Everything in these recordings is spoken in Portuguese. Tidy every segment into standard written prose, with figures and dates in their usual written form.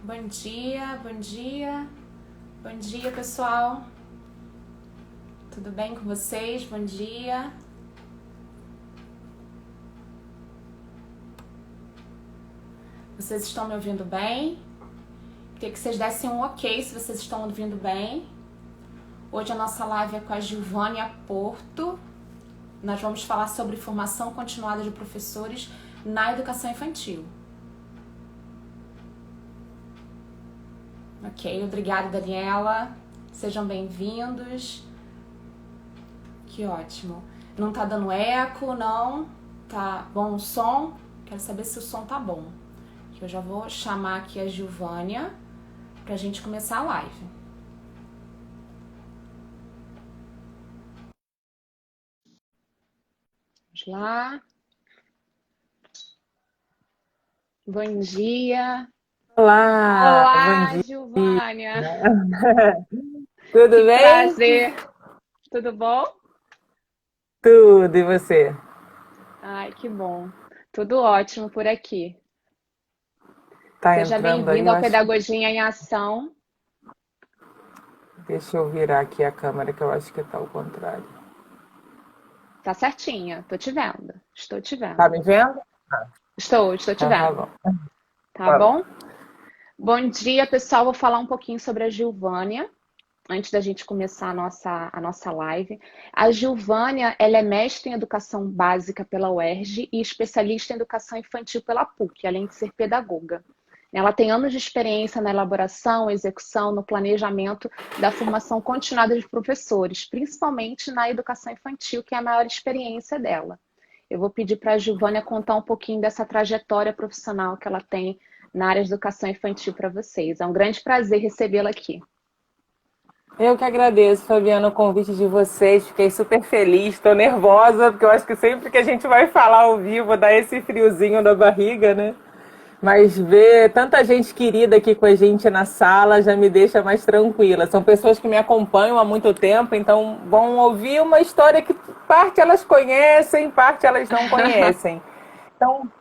Bom dia, bom dia. Bom dia, pessoal. Tudo bem com vocês? Bom dia. Vocês estão me ouvindo bem? Queria que vocês dessem um ok se vocês estão ouvindo bem. Hoje a nossa live é com a Gilvânia Porto. Nós vamos falar sobre formação continuada de professores na educação infantil. Ok, obrigada, Daniela. Sejam bem-vindos. Que ótimo. Não tá dando eco, não? Tá bom o som? Quero saber se o som tá bom. Que eu já vou chamar aqui a Gilvânia pra gente começar a live. Vamos lá. Bom dia. Olá, bom Olá, dia. Gilvânia. Tudo Que bem? prazer. Tudo bom? Tudo, e você? Ai, que bom. Tudo ótimo por aqui. Tá Seja entrando aí, bem-vindo eu ao acho. Pedagogia em Ação. Deixa eu virar aqui a câmera, que eu acho que tá ao contrário. Tá certinha, tô te vendo. Estou te Tá vendo. me vendo? Estou te Então tá vendo. bom. Tá Fala. bom? Bom dia, pessoal. Vou falar um pouquinho sobre a Gilvânia, antes da gente começar a nossa live. A Gilvânia, ela é mestre em Educação Básica pela UERJ e especialista em Educação Infantil pela PUC, além de ser pedagoga. Ela tem anos de experiência na elaboração, execução, no planejamento da formação continuada de professores, principalmente na educação infantil, que é a maior experiência dela. Eu vou pedir para a Gilvânia contar um pouquinho dessa trajetória profissional que ela tem na área de educação infantil para vocês. É um grande prazer recebê-la aqui. Eu que agradeço, Fabiana, o convite de vocês. Fiquei super feliz, estou nervosa, porque eu acho que sempre que a gente vai falar ao vivo dá esse friozinho na barriga, né? Mas ver tanta gente querida aqui com a gente na sala já me deixa mais tranquila. São pessoas que me acompanham há muito tempo, então vão ouvir uma história que parte elas conhecem, parte elas não conhecem. Então,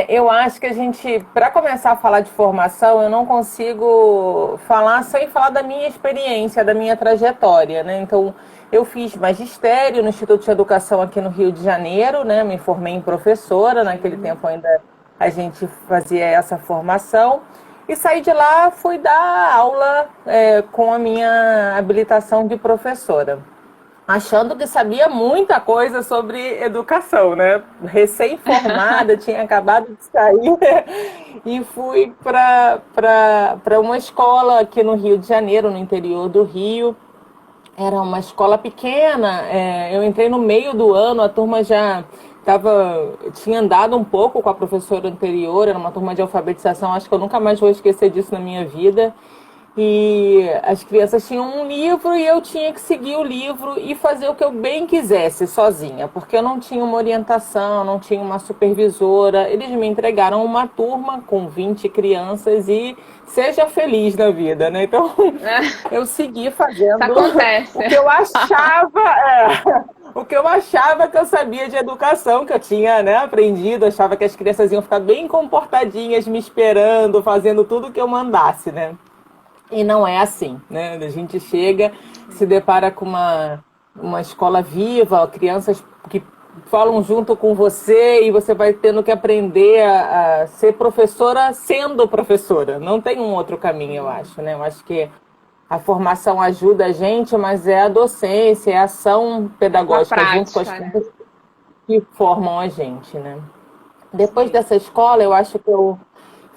eu acho que a gente, para começar a falar de formação, eu não consigo falar sem falar da minha experiência, da minha trajetória, né? Então, eu fiz magistério no Instituto de Educação aqui no Rio de Janeiro, né? Me formei em professora, naquele tempo ainda a gente fazia essa formação. E saí de lá, fui dar aula com a minha habilitação de professora, achando que sabia muita coisa sobre educação, né? Recém-formada, tinha acabado de sair e fui para uma escola aqui no Rio de Janeiro, no interior do Rio. Era uma escola pequena, eu entrei no meio do ano, a turma já tinha andado um pouco com a professora anterior, era uma turma de alfabetização, acho que eu nunca mais vou esquecer disso na minha vida. E as crianças tinham um livro e eu tinha que seguir o livro e fazer o que eu bem quisesse sozinha, porque eu não tinha uma orientação, não tinha uma supervisora. Eles me entregaram uma turma com 20 crianças e seja feliz na vida, né? Então eu segui Isso fazendo acontece. o que eu achava, o que eu achava que eu sabia de educação, que eu tinha, né, aprendido, achava que as crianças iam ficar bem comportadinhas, me esperando, fazendo tudo o que eu mandasse, né? E não é assim, né? A gente chega, se depara com uma escola viva, crianças que falam junto com você e você vai tendo que aprender a ser professora sendo professora. Não tem um outro caminho, eu acho, né? Eu acho que a formação ajuda a gente, mas é a docência, é a ação A pedagógica junto com as prática, né? crianças que formam a gente, né? Depois Sim. dessa escola, eu acho que eu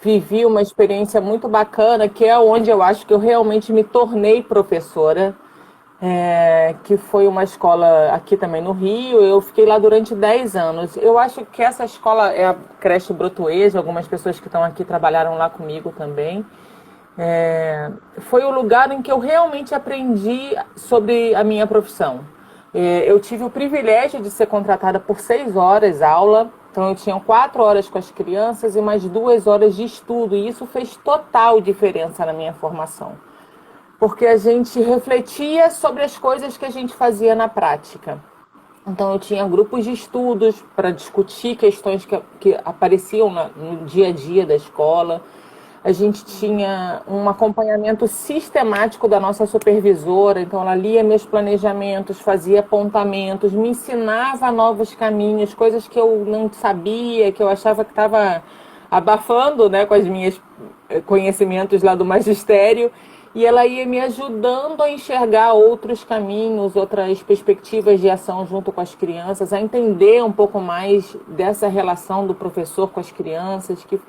vivi uma experiência muito bacana, que é onde eu acho que eu realmente me tornei professora, que foi uma escola aqui também no Rio. Eu fiquei lá durante 10 anos. Eu acho que essa escola é a creche Brotueja, algumas pessoas que estão aqui trabalharam lá comigo também. Foi o lugar em que eu realmente aprendi sobre a minha profissão. Eu tive o privilégio de ser contratada por 6 horas aula, então eu tinha 4 horas com as crianças e mais 2 horas de estudo, e isso fez total diferença na minha formação, porque a gente refletia sobre as coisas que a gente fazia na prática. Então eu tinha grupos de estudos para discutir questões que apareciam no dia a dia da escola. A gente tinha um acompanhamento sistemático da nossa supervisora, então ela lia meus planejamentos, fazia apontamentos, me ensinava novos caminhos, coisas que eu não sabia, que eu achava que estava abafando, né, com os meus conhecimentos lá do magistério, e ela ia me ajudando a enxergar outros caminhos, outras perspectivas de ação junto com as crianças, a entender um pouco mais dessa relação do professor com as crianças, que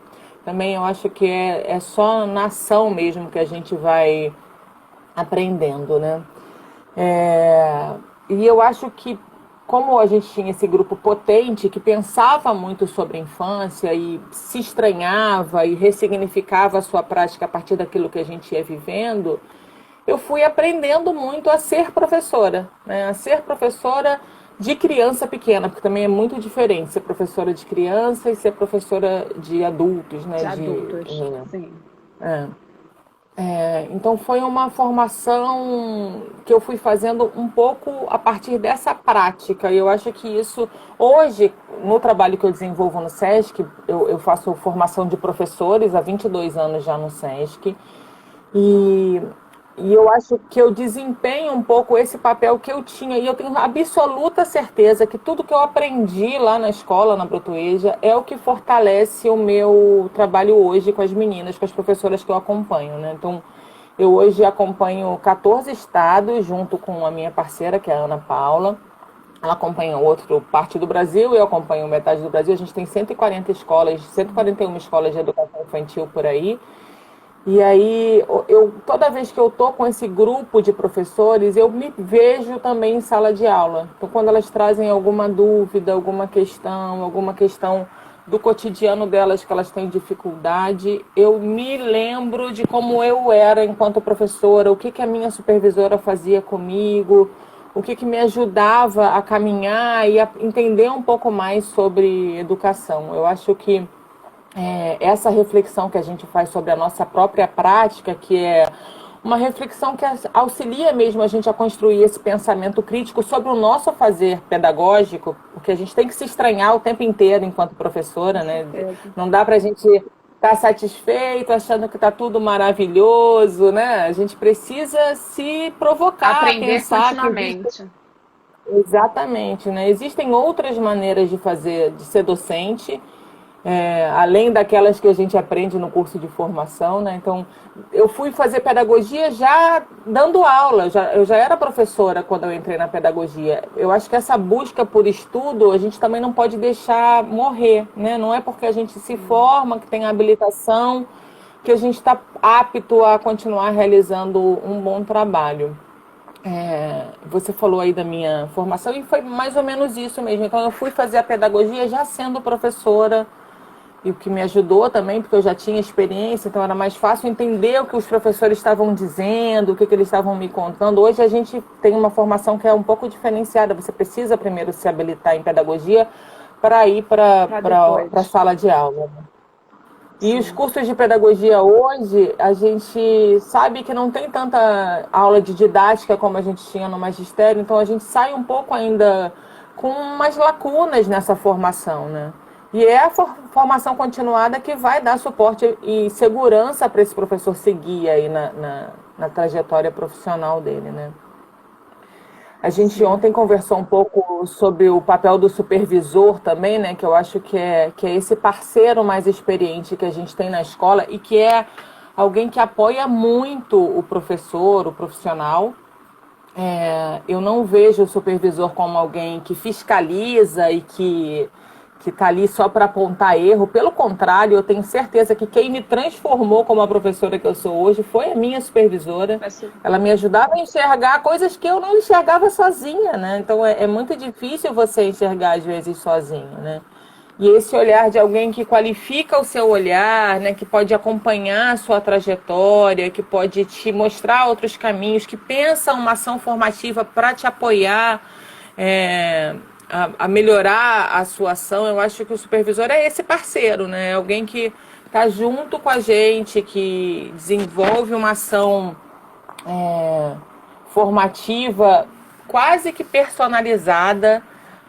também eu acho que é só na ação mesmo que a gente vai aprendendo, né? E eu acho que, como a gente tinha esse grupo potente que pensava muito sobre a infância e se estranhava e ressignificava a sua prática a partir daquilo que a gente ia vivendo, eu fui aprendendo muito a ser professora, né? A ser professora de criança pequena, porque também é muito diferente ser professora de criança e ser professora de adultos, né? De adultos, sim. É. Então foi uma formação que eu fui fazendo um pouco a partir dessa prática. E eu acho que isso, hoje, no trabalho que eu desenvolvo no SESC, eu faço formação de professores há 22 anos já no SESC. E, e eu acho que eu desempenho um pouco esse papel que eu tinha. E eu tenho absoluta certeza que tudo que eu aprendi lá na escola, na Brotoeja, é o que fortalece o meu trabalho hoje com as meninas, com as professoras que eu acompanho, né? Então, eu hoje acompanho 14 estados, junto com a minha parceira, que é a Ana Paula. Ela acompanha outra parte do Brasil, eu acompanho metade do Brasil. A gente tem 140 escolas, 141 escolas de educação infantil por aí. E aí, toda vez que eu estou com esse grupo de professores, eu me vejo também em sala de aula. Então, quando elas trazem alguma dúvida, alguma questão do cotidiano delas que elas têm dificuldade, eu me lembro de como eu era enquanto professora, o que a minha supervisora fazia comigo, o que me ajudava a caminhar e a entender um pouco mais sobre educação. Eu acho que essa reflexão que a gente faz sobre a nossa própria prática, que é uma reflexão que auxilia mesmo a gente a construir esse pensamento crítico sobre o nosso fazer pedagógico, porque a gente tem que se estranhar o tempo inteiro enquanto professora, né? Não dá para a gente estar satisfeito, achando que está tudo maravilhoso, né? A gente precisa se provocar, Aprender pensar continuamente. Exatamente, né? Existem outras maneiras de fazer, de ser docente, além daquelas que a gente aprende no curso de formação, né? Então, eu fui fazer pedagogia já dando aula, eu já era professora quando eu entrei na pedagogia. Eu acho que essa busca por estudo, a gente também não pode deixar morrer, né? Não é porque a gente se forma, que tem habilitação, que a gente está apto a continuar realizando um bom trabalho. Você falou aí da minha formação e foi mais ou menos isso mesmo. Então, eu fui fazer a pedagogia já sendo professora, e o que me ajudou também, porque eu já tinha experiência, então era mais fácil entender o que os professores estavam dizendo, o que eles estavam me contando. Hoje a gente tem uma formação que é um pouco diferenciada. Você precisa primeiro se habilitar em pedagogia para ir para a sala de aula. E os cursos de pedagogia hoje, a gente sabe que não tem tanta aula de didática como a gente tinha no magistério, então a gente sai um pouco ainda com umas lacunas nessa formação, né? E é a formação continuada que vai dar suporte e segurança para esse professor seguir aí na trajetória profissional dele, né? A gente ontem conversou um pouco sobre o papel do supervisor também, né? Que eu acho que é esse parceiro mais experiente que a gente tem na escola e que é alguém que apoia muito o professor, o profissional. Eu não vejo o supervisor como alguém que fiscaliza e que está ali só para apontar erro. Pelo contrário, eu tenho certeza que quem me transformou como a professora que eu sou hoje foi a minha supervisora. Ela me ajudava a enxergar coisas que eu não enxergava sozinha, né? Então é muito difícil você enxergar às vezes sozinho, né? E esse olhar de alguém que qualifica o seu olhar, né, que pode acompanhar a sua trajetória, que pode te mostrar outros caminhos, que pensa uma ação formativa para te apoiar a melhorar a sua ação. Eu acho que o supervisor é esse parceiro, né? É alguém que está junto com a gente, que desenvolve uma ação formativa quase que personalizada,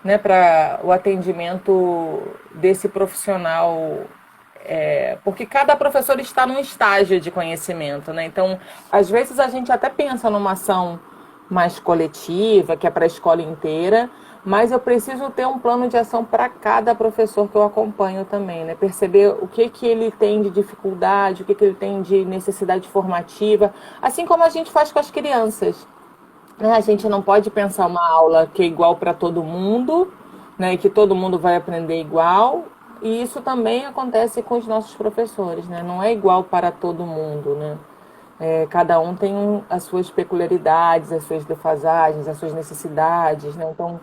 né, para o atendimento desse profissional porque cada professor está num estágio de conhecimento, né? Então, às vezes a gente até pensa numa ação mais coletiva, que é para a escola inteira, mas eu preciso ter um plano de ação para cada professor que eu acompanho também, né? Perceber o que que ele tem de dificuldade, o que que ele tem de necessidade formativa, assim como a gente faz com as crianças, né? A gente não pode pensar uma aula que é igual para todo mundo, né? E que todo mundo vai aprender igual. E isso também acontece com os nossos professores, né? Não é igual para todo mundo, né? Cada um tem as suas peculiaridades, as suas defasagens, as suas necessidades, né? Então,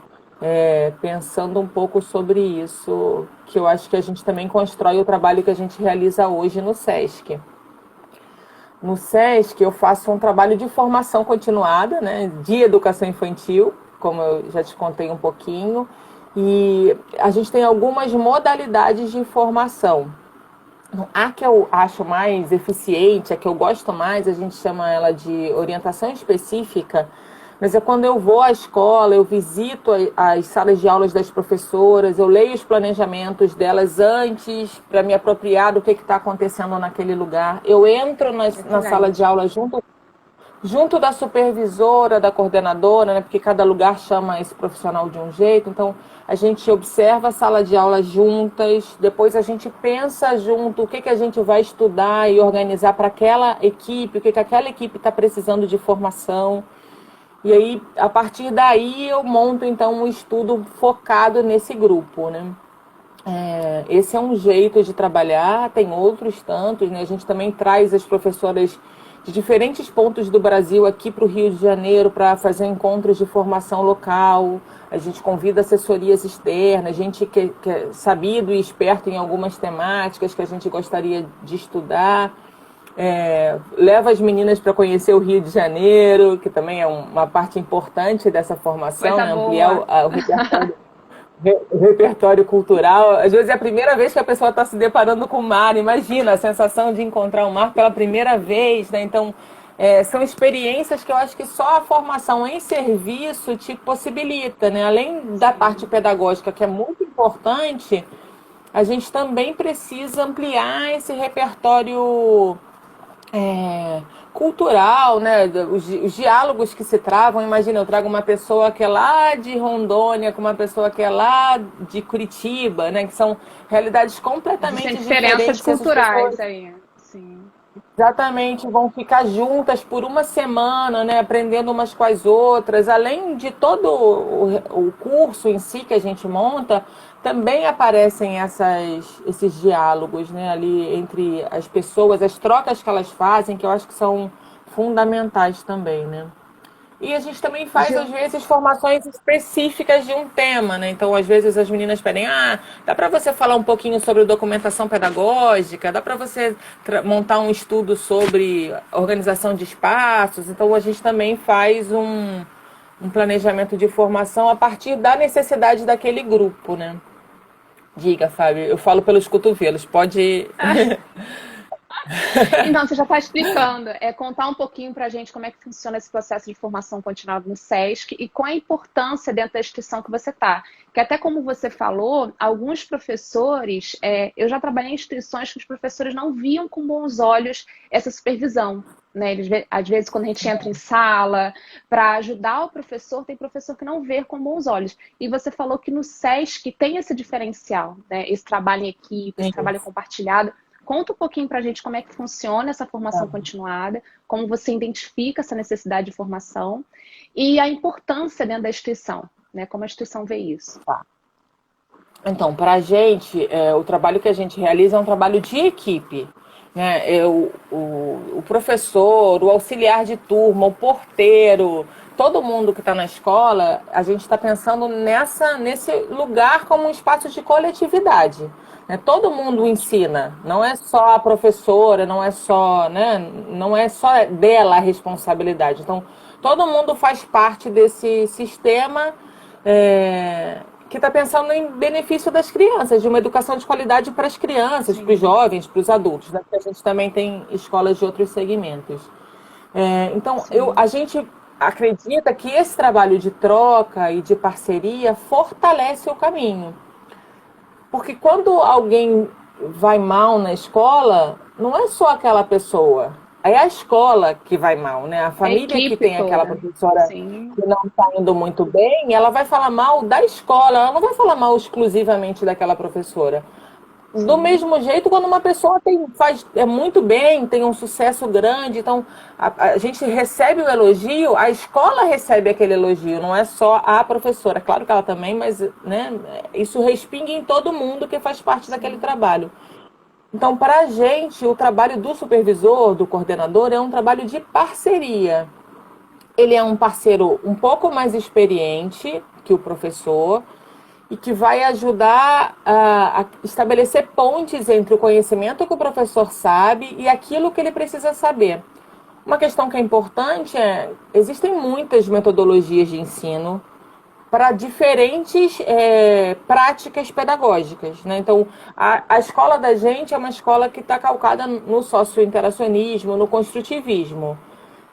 pensando um pouco sobre isso, que eu acho que a gente também constrói o trabalho que a gente realiza hoje no SESC. No SESC, eu faço um trabalho de formação continuada, né, de educação infantil, como eu já te contei um pouquinho, e a gente tem algumas modalidades de formação. A que eu acho mais eficiente, a que eu gosto mais, a gente chama ela de orientação específica, mas é quando eu vou à escola, eu visito as salas de aulas das professoras, eu leio os planejamentos delas antes, para me apropriar do que está acontecendo naquele lugar. Eu entro na sala de aula junto da supervisora, da coordenadora, né, porque cada lugar chama esse profissional de um jeito. Então, a gente observa a sala de aula juntas, depois a gente pensa junto o que a gente vai estudar e organizar para aquela equipe, o que aquela equipe está precisando de formação. E aí, a partir daí, eu monto, então, um estudo focado nesse grupo, né? Esse é um jeito de trabalhar, tem outros tantos, né? A gente também traz as professoras de diferentes pontos do Brasil aqui para o Rio de Janeiro para fazer encontros de formação local. A gente convida assessorias externas, gente que é sabido e esperto em algumas temáticas que a gente gostaria de estudar. Leva as meninas para conhecer o Rio de Janeiro, que também é uma parte importante dessa formação, né? Ampliar o repertório cultural. Às vezes é a primeira vez que a pessoa está se deparando com o mar. Imagina a sensação de encontrar o mar pela primeira vez, né? Então, são experiências que eu acho que só a formação em serviço te possibilita, né? Além da parte pedagógica, que é muito importante, a gente também precisa ampliar esse repertório cultural, né? Os diálogos que se travam. Imagina, eu trago uma pessoa que é lá de Rondônia com uma pessoa que é lá de Curitiba, né? Que são realidades completamente Existem diferentes. diferenças culturais aí, sim. Exatamente, vão ficar juntas por uma semana, né, aprendendo umas com as outras. Além de todo o curso em si que a gente monta, também aparecem esses diálogos, né, ali entre as pessoas, as trocas que elas fazem, que eu acho que são fundamentais também, né? E a gente também faz, às vezes, formações específicas de um tema, né? Então, às vezes, as meninas pedem, dá para você falar um pouquinho sobre documentação pedagógica, dá para você montar um estudo sobre organização de espaços. Então, a gente também faz um planejamento de formação a partir da necessidade daquele grupo, né? Diga, Fábio, eu falo pelos cotovelos, pode... Então, você já está explicando, contar um pouquinho para a gente como é que funciona esse processo de formação continuada no SESC e qual a importância dentro da instituição que você está. Que até como você falou, alguns professores, eu já trabalhei em instituições que os professores não viam com bons olhos essa supervisão. Né? Às vezes, quando a gente entra em sala, para ajudar o professor, tem professor que não vê com bons olhos. E você falou que no SESC tem esse diferencial, né? Esse trabalho em equipe, esse trabalho compartilhado. Conta um pouquinho para a gente como é que funciona essa formação continuada, como você identifica essa necessidade de formação e a importância dentro da instituição, né? Como a instituição vê isso. Tá. Então, para a gente, o trabalho que a gente realiza é um trabalho de equipe, né? O professor, o auxiliar de turma, o porteiro, todo mundo que está na escola, a gente está pensando nesse lugar como um espaço de coletividade. Todo mundo ensina, não é só a professora, não é só, né, não é só dela a responsabilidade. Então, todo mundo faz parte desse sistema que está pensando em benefício das crianças, de uma educação de qualidade para as crianças, para os jovens, para os adultos, né? Porque a gente também tem escolas de outros segmentos. Então, a gente acredita que esse trabalho de troca e de parceria fortalece o caminho. Porque quando alguém vai mal na escola, não é só aquela pessoa. É a escola que vai mal, né? A A família que equipe tem aquela toda. professora Sim. que não está indo muito bem, ela vai falar mal da escola, ela não vai falar mal exclusivamente daquela professora. Do Sim. mesmo jeito, quando uma pessoa faz muito bem, tem um sucesso grande, então a gente recebe o elogio, a escola recebe aquele elogio, não é só a professora. Claro que ela também, mas né, isso respinga em todo mundo que faz parte daquele Sim. trabalho. Então, para a gente, o trabalho do supervisor, do coordenador, é um trabalho de parceria. Ele é um parceiro um pouco mais experiente que o professor e que vai ajudar a estabelecer pontes entre o conhecimento que o professor sabe e aquilo que ele precisa saber. Uma questão que é importante é, existem muitas metodologias de ensino para diferentes práticas pedagógicas, né? Então, a escola da gente é uma escola que está calcada no socio-interacionismo, no construtivismo.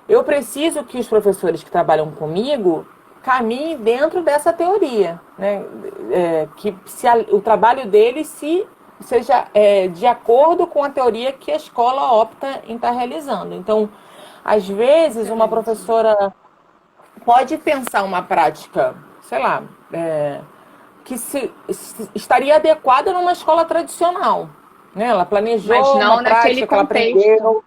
Eu preciso que os professores que trabalham comigo caminhem dentro dessa teoria, né? Que o trabalho deles seja de acordo com a teoria que a escola opta em estar realizando. Então, às vezes, uma Excelente. professora pode pensar uma prática, sei lá, que estaria adequada numa escola tradicional. Né? Ela Mas planejou uma não naquele prática que ela contexto. aprendeu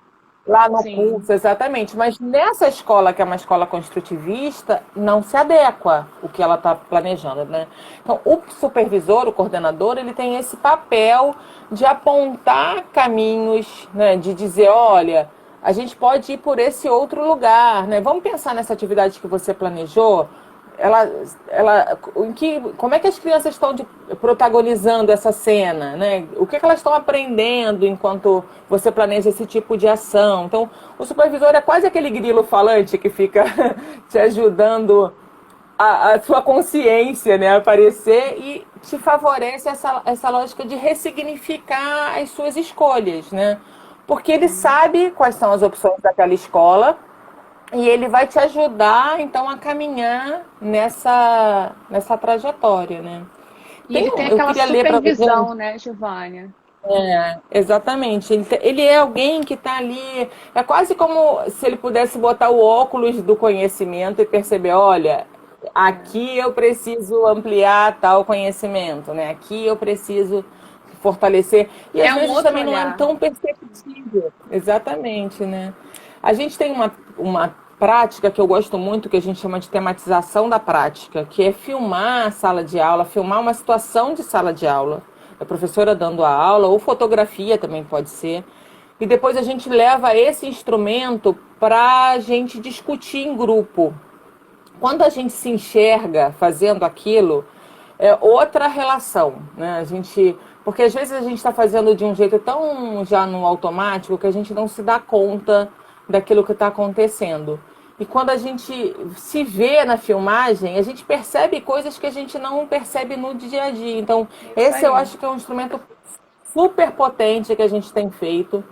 lá no Sim. curso, exatamente. Mas nessa escola, que é uma escola construtivista, não se adequa o que ela está planejando. Né? Então, o supervisor, o coordenador, ele tem esse papel de apontar caminhos, né? De dizer, olha, a gente pode ir por esse outro lugar. Né? Vamos pensar nessa atividade que você planejou, como é que as crianças estão protagonizando essa cena, né? O que elas estão aprendendo enquanto você planeja esse tipo de ação? Então, o supervisor é quase aquele grilo falante que fica te ajudando a sua consciência, né, a aparecer e te favorece essa lógica de ressignificar as suas escolhas, né? Porque ele Sim. sabe quais são as opções daquela escola e ele vai te ajudar, então, a caminhar nessa trajetória, né? E ele tem Eu aquela queria ler para você. supervisão, né, Giovânia? Exatamente. Ele é alguém que está ali. É quase como se ele pudesse botar o óculos do conhecimento e perceber: olha, É, aqui eu preciso ampliar tal conhecimento, né? Aqui eu preciso fortalecer. E às é um vezes outro também não é olhar. tão perceptível. Exatamente, né? A gente tem uma prática que eu gosto muito, que a gente chama de tematização da prática, que é filmar a sala de aula, filmar uma situação de sala de aula, a professora dando a aula, ou fotografia também pode ser. E depois a gente leva esse instrumento para a gente discutir em grupo. Quando a gente se enxerga fazendo aquilo, é outra relação, né? Porque às vezes a gente está fazendo de um jeito tão já no automático que a gente não se dá conta daquilo que está acontecendo. E quando a gente se vê na filmagem, a gente percebe coisas que a gente não percebe no dia a dia. Então, Isso esse eu aí. acho que é um instrumento super potente que a gente tem feito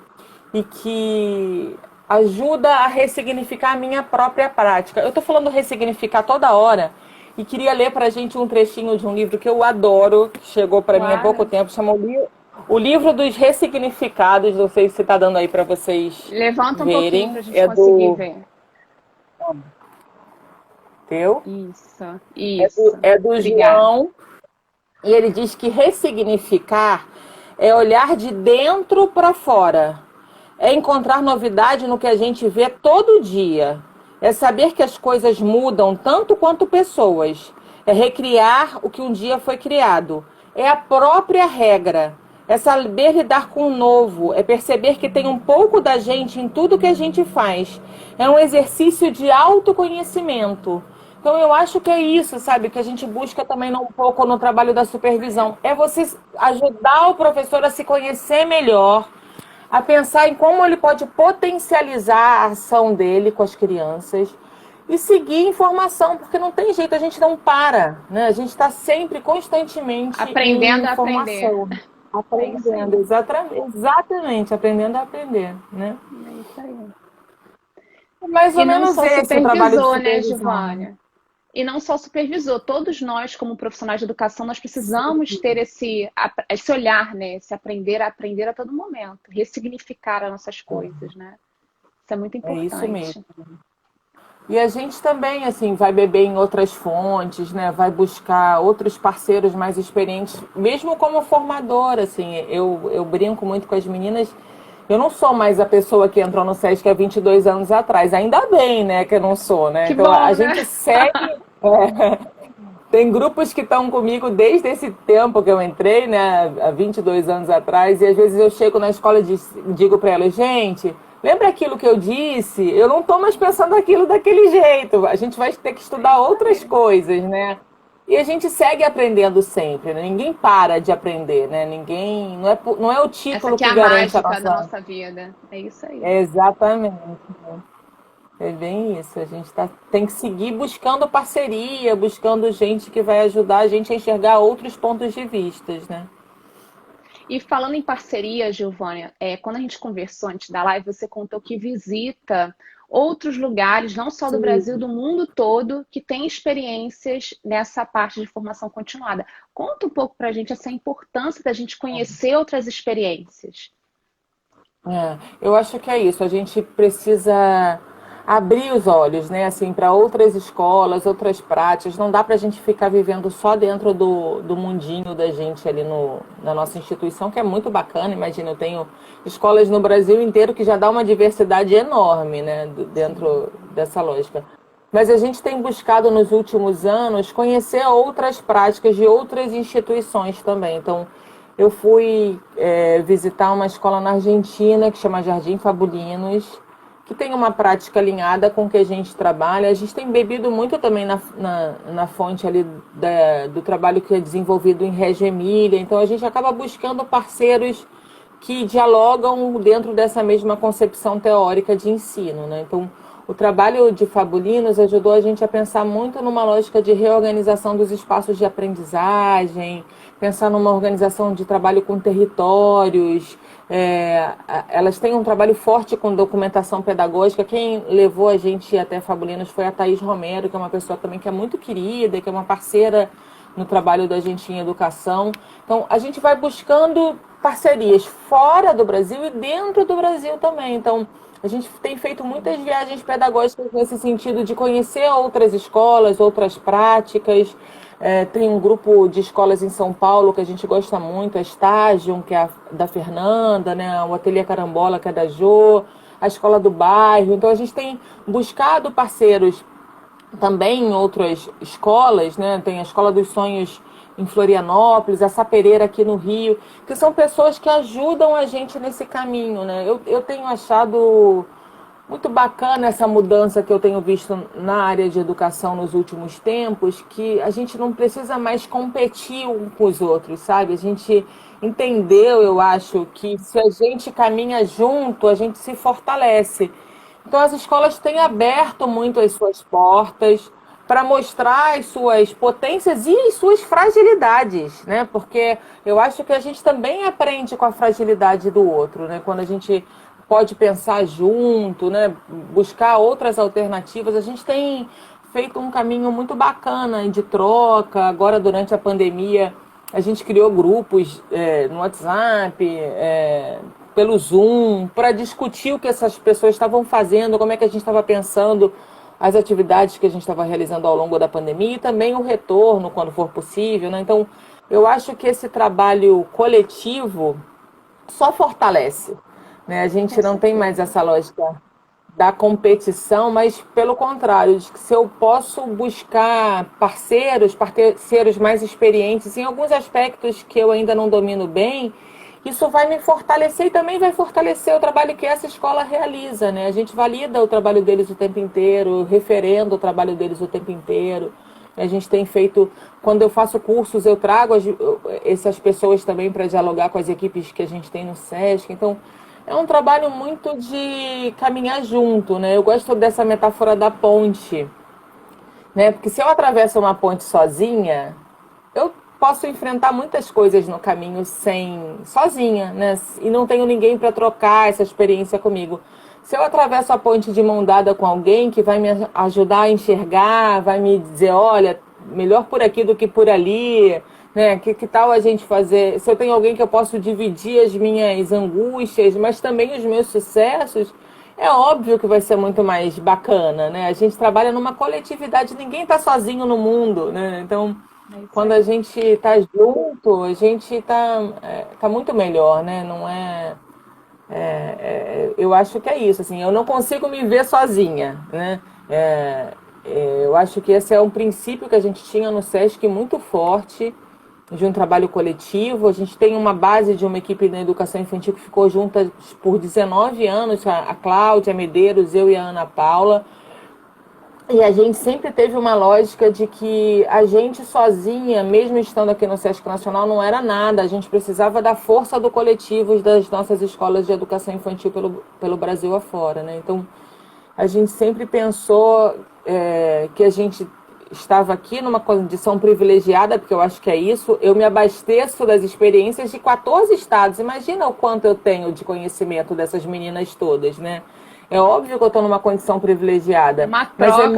e que ajuda a ressignificar a minha própria prática. Eu estou falando ressignificar toda hora e queria ler para a gente um trechinho de um livro que eu adoro, que chegou para mim há pouco Claro. tempo, chama O Livro dos Ressignificados. Não sei se está dando aí para vocês Levanta um pouquinho para verem. a gente É conseguir do ver. teu, Isso, isso. é do Obrigada. João, e ele diz que ressignificar é olhar de dentro para fora. É encontrar novidade no que a gente vê todo dia. É saber que as coisas mudam tanto quanto pessoas. É recriar o que um dia foi criado. É a própria regra. É saber lidar com o novo. É perceber que tem um pouco da gente em tudo que a gente faz. É um exercício de autoconhecimento. Então eu acho que é isso, sabe, que a gente busca também um pouco no trabalho da supervisão. É você ajudar o professor a se conhecer melhor, a pensar em como ele pode potencializar a ação dele com as crianças e seguir informação, porque não tem jeito, a gente não para, né? A gente está sempre, constantemente em Aprendendo a aprender. informação, É isso aprendendo, aí. exatamente, aprendendo a aprender, né? É isso aí. É mais E ou não menos só esse o trabalho de supervisor, né, supervisão, né? Giovânia? E não só o supervisor, todos nós, como profissionais de educação, nós precisamos ter esse olhar, né? Esse aprender a aprender a todo momento, ressignificar as nossas coisas, né? Isso é muito É isso mesmo. importante. E a gente também, assim, vai beber em outras fontes, né? Vai buscar outros parceiros mais experientes, mesmo como formadora, assim. Eu brinco muito com as meninas. Eu não sou mais a pessoa que entrou no SESC há 22 anos atrás. Ainda bem, né, que eu não sou, né? Que Então, a bom, né? gente segue... Tem grupos que estão comigo desde esse tempo que eu entrei, né, há 22 anos atrás, e às vezes eu chego na escola e digo para elas, gente, lembra aquilo que eu disse? Eu não estou mais pensando aquilo daquele jeito, a gente vai ter que estudar outras coisas, né? E a gente segue aprendendo sempre, né? Ninguém para de aprender, né? Ninguém, não é o Essa título aqui é que a garante a mágica da nossa... nossa vida. É isso aí. É exatamente. É bem isso, a gente tem que seguir buscando parceria, buscando gente que vai ajudar a gente a enxergar outros pontos de vistas, né? E falando em parceria, Giovânia, quando a gente conversou antes da live, você contou que visita outros lugares, não só do Brasil, Sim. do mundo todo, que têm experiências nessa parte de formação continuada. Conta um pouco para a gente essa importância da gente conhecer outras experiências. Eu acho que é isso, a gente precisa abrir os olhos, né, assim, para outras escolas, outras práticas. Não dá para a gente ficar vivendo só dentro do mundinho da gente ali na nossa instituição, que é muito bacana. Imagina, eu tenho escolas no Brasil inteiro que já dá uma diversidade enorme, né, dentro dessa lógica. Mas a gente tem buscado nos últimos anos conhecer outras práticas de outras instituições também. Então, eu fui visitar uma escola na Argentina que chama Jardim Fabulinos, que tem uma prática alinhada com o que a gente trabalha. A gente tem bebido muito também na fonte ali do trabalho que é desenvolvido em Reggio Emília. Então a gente acaba buscando parceiros que dialogam dentro dessa mesma concepção teórica de ensino, né? Então, o trabalho de Fabulinos ajudou a gente a pensar muito numa lógica de reorganização dos espaços de aprendizagem, pensar numa organização de trabalho com territórios. Elas têm um trabalho forte com documentação pedagógica. Quem levou a gente até Fabulinos foi a Thaís Romero, que é uma pessoa também que é muito querida, que é uma parceira no trabalho da gente em educação. Então, a gente vai buscando parcerias fora do Brasil e dentro do Brasil também. Então, a gente tem feito muitas viagens pedagógicas nesse sentido de conhecer outras escolas, outras práticas. Tem um grupo de escolas em São Paulo que a gente gosta muito, a Estágio, que é da Fernanda, né? O Ateliê Carambola, que é da Jo, a Escola do Bairro. Então, a gente tem buscado parceiros também em outras escolas, né? Tem a Escola dos Sonhos em Florianópolis, a Sapereira aqui no Rio, que são pessoas que ajudam a gente nesse caminho, né? Eu tenho achado muito bacana essa mudança que eu tenho visto na área de educação nos últimos tempos, que a gente não precisa mais competir um com os outros, sabe? A gente entendeu, eu acho, que se a gente caminha junto, a gente se fortalece. Então, as escolas têm aberto muito as suas portas para mostrar as suas potências e as suas fragilidades, né? Porque eu acho que a gente também aprende com a fragilidade do outro, né? Quando a gente pode pensar junto, né? Buscar outras alternativas. A gente tem feito um caminho muito bacana de troca. Agora, durante a pandemia, a gente criou grupos no WhatsApp, pelo Zoom, para discutir o que essas pessoas estavam fazendo, como é que a gente estava pensando as atividades que a gente estava realizando ao longo da pandemia e também o retorno, quando for possível, né? Então, eu acho que esse trabalho coletivo só fortalece, né? A gente Com não tem mais certeza. essa lógica da competição, mas pelo contrário, de que se eu posso buscar parceiros mais experientes em alguns aspectos que eu ainda não domino bem, isso vai me fortalecer e também vai fortalecer o trabalho que essa escola realiza, né? A gente valida o trabalho deles o tempo inteiro, referenda o trabalho deles o tempo inteiro. A gente tem feito, quando eu faço cursos, eu trago essas pessoas também para dialogar com as equipes que a gente tem no SESC. Então, é um trabalho muito de caminhar junto, né? Eu gosto dessa metáfora da ponte, né? Porque se eu atravesso uma ponte sozinha, eu posso enfrentar muitas coisas no caminho sozinha, né? E não tenho ninguém para trocar essa experiência comigo. Se eu atravesso a ponte de mão dada com alguém que vai me ajudar a enxergar, vai me dizer, olha, melhor por aqui do que por ali, né? Que tal a gente fazer? Se eu tenho alguém que eu posso dividir as minhas angústias, mas também os meus sucessos, é óbvio que vai ser muito mais bacana, né? A gente trabalha numa coletividade, ninguém está sozinho no mundo, né? Então, quando a gente está junto, a gente tá muito melhor, né? Não é, eu acho que é isso, assim, eu não consigo me ver sozinha, né? Eu acho que esse é um princípio que a gente tinha no SESC muito forte, de um trabalho coletivo. A gente tem uma base de uma equipe na educação infantil que ficou junta por 19 anos, a Cláudia Medeiros, eu e a Ana Paula. E a gente sempre teve uma lógica de que a gente sozinha, mesmo estando aqui no SESC Nacional, não era nada. A gente precisava da força do coletivo das nossas escolas de educação infantil pelo Brasil afora, né? Então, a gente sempre pensou que a gente estava aqui numa condição privilegiada, porque eu acho que é isso. Eu me abasteço das experiências de 14 estados. Imagina o quanto eu tenho de conhecimento dessas meninas todas, né? É óbvio que eu estou numa condição privilegiada, mas é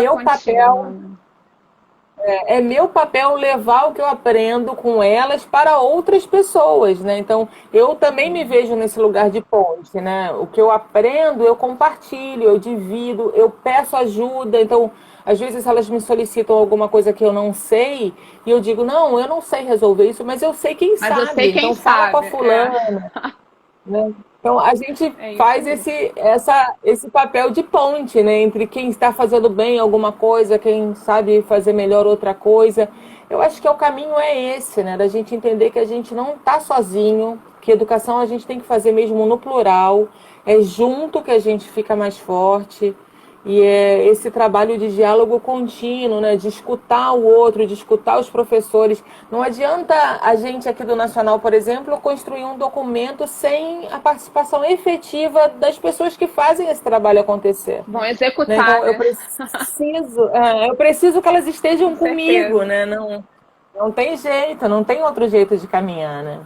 meu papel levar o que eu aprendo com elas para outras pessoas, né? Então, eu também me vejo nesse lugar de ponte, né? O que eu aprendo, eu compartilho, eu divido, eu peço ajuda. Então, às vezes elas me solicitam alguma coisa que eu não sei e eu digo, não, eu não sei resolver isso, mas eu sei quem Mas eu sabe. sei quem Então, fala sabe. com a fulana, né? Então, a gente faz esse papel de ponte, né, entre quem está fazendo bem alguma coisa, quem sabe fazer melhor outra coisa. Eu acho que o caminho é esse, né, da gente entender que a gente não está sozinho, que educação a gente tem que fazer mesmo no plural, é junto que a gente fica mais forte. E é esse trabalho de diálogo contínuo, né? De escutar o outro, de escutar os professores. Não adianta a gente aqui do Nacional, por exemplo, construir um documento sem a participação efetiva das pessoas que fazem esse trabalho acontecer. Vão Né? executar, Então, né? eu preciso que elas estejam Com comigo, certeza. né? Não tem jeito, não tem outro jeito de caminhar, né?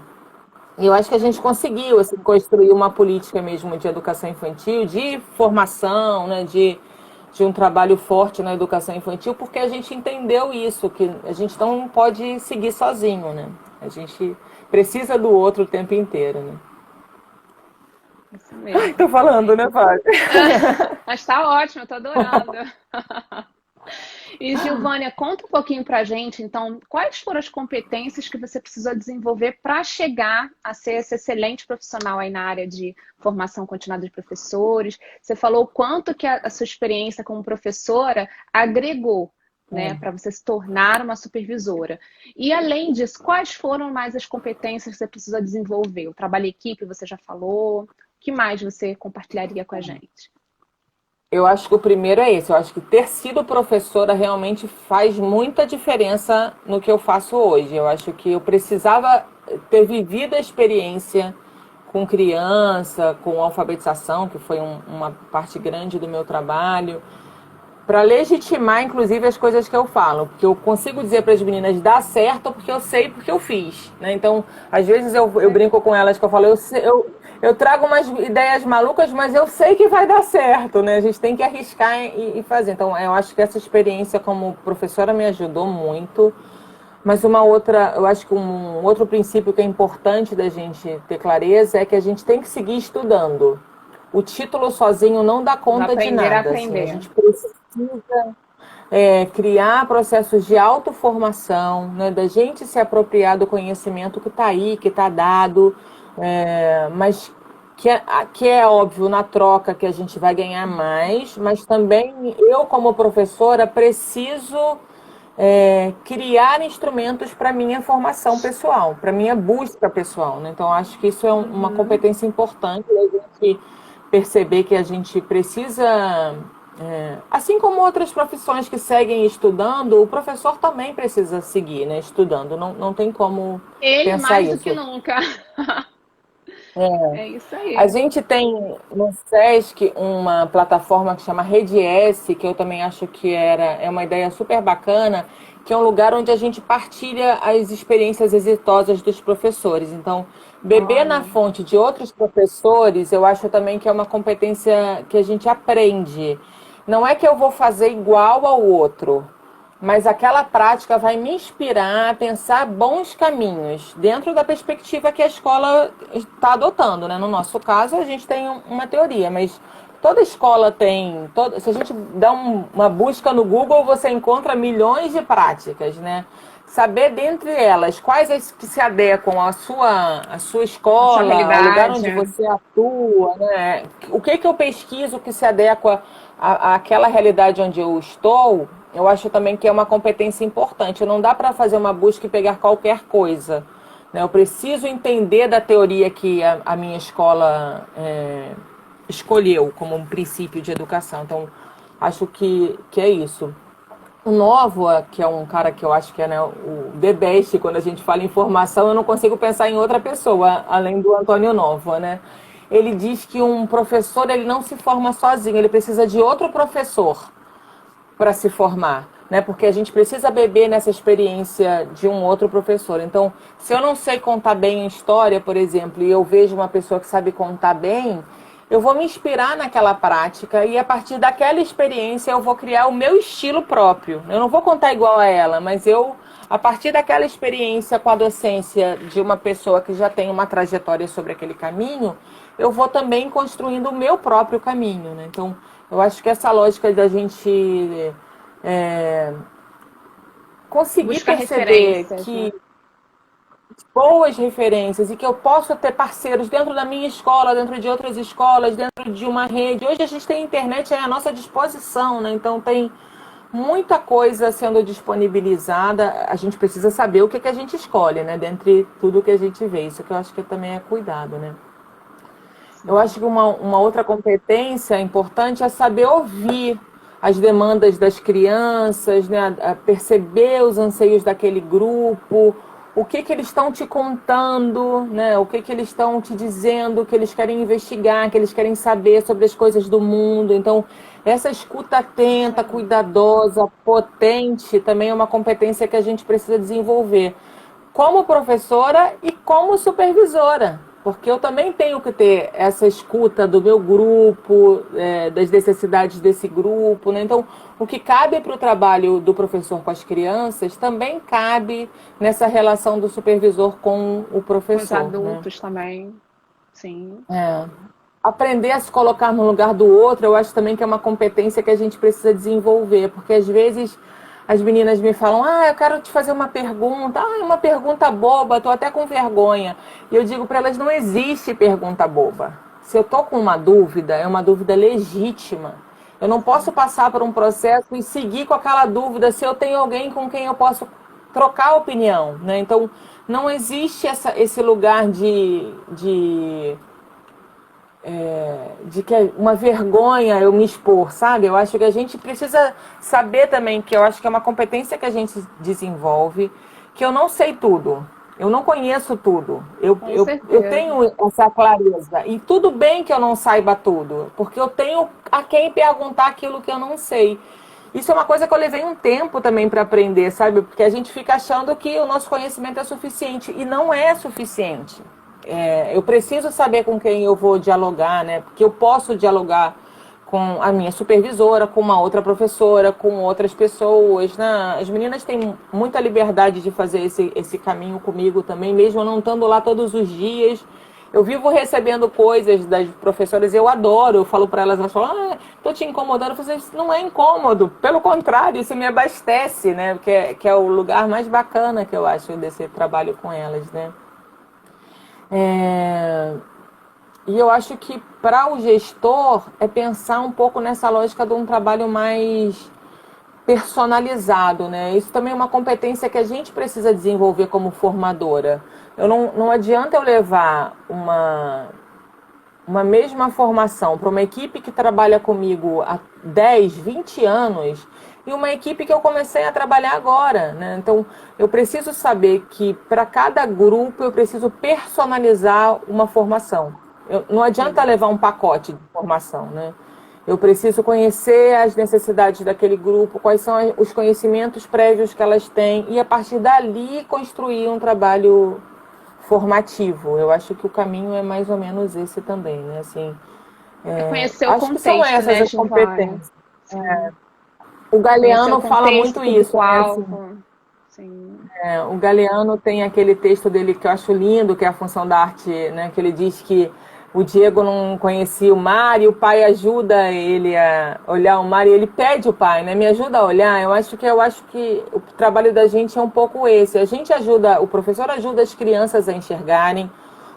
E eu acho que a gente conseguiu assim, construir uma política mesmo de educação infantil, de formação, né, de um trabalho forte na educação infantil, porque a gente entendeu isso, que a gente não pode seguir sozinho, né? A gente precisa do outro o tempo inteiro, né? Isso mesmo. Tô falando, né, Fábio? Mas tá ótimo, eu tô adorando. E Gilvânia, conta um pouquinho pra gente, então, quais foram as competências que você precisou desenvolver para chegar a ser esse excelente profissional aí na área de formação continuada de professores? Você falou o quanto que a sua experiência como professora agregou, né, para você se tornar uma supervisora. E além disso, quais foram mais as competências que você precisou desenvolver? O trabalho em equipe, você já falou. O que mais você compartilharia com a gente? Eu acho que o primeiro é esse. Eu acho que ter sido professora realmente faz muita diferença no que eu faço hoje. Eu acho que eu precisava ter vivido a experiência com criança, com alfabetização, que foi uma parte grande do meu trabalho, para legitimar, inclusive, as coisas que eu falo. Porque eu consigo dizer para as meninas, dá certo, porque eu sei, porque eu fiz. Né? Então, às vezes eu brinco com elas, que eu falo, eu trago umas ideias malucas, mas eu sei que vai dar certo, né? A gente tem que arriscar e fazer. Então, eu acho que essa experiência como professora me ajudou muito. Mas eu acho que um outro princípio que é importante da gente ter clareza é que a gente tem que seguir estudando. O título sozinho não dá conta de Aprender a nada. Assim, a aprender. gente precisa criar processos de autoformação, né, da gente se apropriar do conhecimento que está aí, que está dado, mas que é óbvio na troca que a gente vai ganhar mais, mas também eu, como professora, preciso criar instrumentos para minha formação pessoal, para minha busca pessoal. Né? Então, acho que isso é uma competência importante, a gente perceber que a gente precisa, assim como outras profissões que seguem estudando, o professor também precisa seguir, né, estudando. Não tem como Ele pensar mais do que isso. nunca. É isso A aí. gente tem no SESC uma plataforma que chama Rede S, que eu também acho que é uma ideia super bacana, que é um lugar onde a gente partilha as experiências exitosas dos professores. Então, beber na Olha, fonte de outros professores, eu acho também que é uma competência que a gente aprende. Não é que eu vou fazer igual ao outro, mas aquela prática vai me inspirar a pensar bons caminhos, dentro da perspectiva que a escola está adotando, né? No nosso caso, a gente tem uma teoria, mas toda escola tem. Se a gente dá uma busca no Google, você encontra milhões de práticas, né? Saber dentre elas quais as que se adequam à sua a sua escola, ao lugar realidade. onde você atua, né? O que que eu pesquiso que se adequa àquela realidade onde eu estou, eu acho também que é uma competência importante. Não dá para fazer uma busca e pegar qualquer coisa, né? Eu preciso entender da teoria que a minha escola escolheu como um princípio de educação. Então, acho que é isso. O Novoa, que é um cara que eu acho que é, né, o the best, quando a gente fala em formação, eu não consigo pensar em outra pessoa, além do Antônio Novoa, né? Ele diz que um professor, ele não se forma sozinho, ele precisa de outro professor para se formar, né? Porque a gente precisa beber nessa experiência de um outro professor. Então, se eu não sei contar bem história, por exemplo, e eu vejo uma pessoa que sabe contar bem, eu vou me inspirar naquela prática e a partir daquela experiência eu vou criar o meu estilo próprio. Eu não vou contar igual a ela, mas eu, a partir daquela experiência com a docência de uma pessoa que já tem uma trajetória sobre aquele caminho, eu vou também construindo o meu próprio caminho, né? Então, eu acho que essa lógica da gente conseguir Buscar perceber referências, né? que boas referências e que eu posso ter parceiros dentro da minha escola, dentro de outras escolas, dentro de uma rede. Hoje a gente tem internet à nossa disposição, né? Então tem muita coisa sendo disponibilizada. A gente precisa saber o que, que a gente escolhe, né? Dentre tudo que a gente vê. Isso que eu acho que também é cuidado, né? Eu acho que uma outra competência importante é saber ouvir as demandas das crianças, né? A perceber os anseios daquele grupo, o que eles estão te contando, né? O que eles estão te dizendo, que eles querem investigar, que eles querem saber sobre as coisas do mundo. Então, essa escuta atenta, cuidadosa, potente, também é uma competência que a gente precisa desenvolver como professora e como supervisora, porque eu também tenho que ter essa escuta do meu grupo, das necessidades desse grupo, né? Então, o que cabe para o trabalho do professor com as crianças também cabe nessa relação do supervisor com o Com os professor, né? adultos também. Sim. Aprender a se colocar no lugar do outro, eu acho também que é uma competência que a gente precisa desenvolver, porque às vezes as meninas me falam, eu quero te fazer uma pergunta, é uma pergunta boba, tô até com vergonha. E eu digo para elas, não existe pergunta boba. Se eu tô com uma dúvida, é uma dúvida legítima. Eu não posso passar por um processo e seguir com aquela dúvida se eu tenho alguém com quem eu posso trocar opinião, né? Então, não existe esse lugar de que é uma vergonha eu me expor, sabe? Eu acho que a gente precisa saber também que eu acho que é uma competência que a gente desenvolve, que eu não sei tudo, eu não conheço tudo, Com eu certeza. tenho essa clareza, e tudo bem que eu não saiba tudo, porque eu tenho a quem perguntar aquilo que eu não sei. Isso é uma coisa que eu levei um tempo também para aprender, sabe? Porque a gente fica achando que o nosso conhecimento é suficiente, e não é suficiente. Eu preciso saber com quem eu vou dialogar, né? Porque eu posso dialogar com a minha supervisora, com uma outra professora, com outras pessoas, né? As meninas têm muita liberdade de fazer esse caminho comigo também, mesmo não estando lá todos os dias. Eu vivo recebendo coisas das professoras, eu adoro, eu falo para elas, elas falam, tô te incomodando. Eu falo, isso não é incômodo, pelo contrário, isso me abastece, né? Que é o lugar mais bacana que eu acho desse trabalho com elas, né? E eu acho que para o gestor é pensar um pouco nessa lógica de um trabalho mais personalizado, né? Isso também é uma competência que a gente precisa desenvolver como formadora. Não adianta eu levar uma mesma formação para uma equipe que trabalha comigo há 10, 20 anos e uma equipe que eu comecei a trabalhar agora, né? Então, eu preciso saber que para cada grupo eu preciso personalizar uma formação. Não adianta Sim. levar um pacote de formação, né? Eu preciso conhecer as necessidades daquele grupo, quais são os conhecimentos prévios que elas têm, e a partir dali construir um trabalho formativo. Eu acho que o caminho é mais ou menos esse também, né? Assim, É conhecer o acho que são contexto, essas né, as Giovana? competências. Sim. O Conhecer o Galeano fala contexto, o muito isso, né? Assim, público-alvo. Sim. o Galeano tem aquele texto dele que eu acho lindo, que é a função da arte, né? Que ele diz que o Diego não conhecia o mar e o pai ajuda ele a olhar o mar e ele pede o pai, né? Me ajuda a olhar. Eu acho que o trabalho da gente é um pouco esse. A gente ajuda, o professor ajuda as crianças a enxergarem.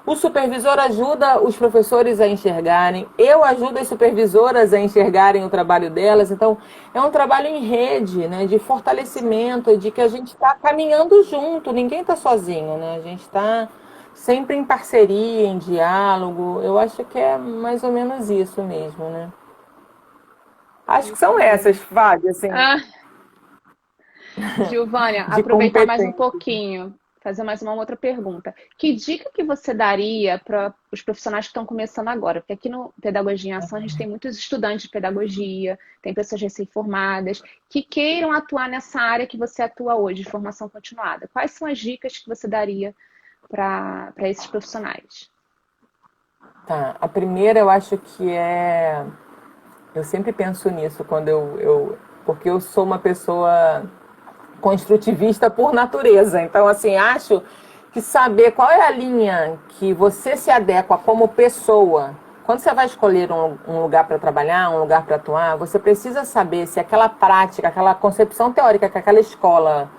O supervisor ajuda os professores a enxergarem, eu ajudo as supervisoras a enxergarem o trabalho delas. Então, é um trabalho em rede, né, de fortalecimento, de que a gente está caminhando junto, ninguém está sozinho, né? A gente está sempre em parceria, em diálogo. Eu acho que é mais ou menos isso mesmo, né? Acho que Isso são mesmo. essas, Fábio, assim, Ah, Giovânia, de aproveitar mais um competência. pouquinho, fazer mais uma outra pergunta. Que dica que você daria para os profissionais que estão começando agora? Porque aqui no Pedagogia em Ação a gente tem muitos estudantes de pedagogia, tem pessoas recém-formadas que queiram atuar nessa área que você atua hoje, de formação continuada. Quais são as dicas que você daria para esses profissionais? Tá, a primeira eu acho que é. Eu sempre penso nisso quando porque eu sou uma pessoa construtivista por natureza. Então, assim, acho que saber qual é a linha que você se adequa como pessoa. Quando você vai escolher um lugar para trabalhar, um lugar para atuar, você precisa saber se aquela prática, aquela concepção teórica que aquela escola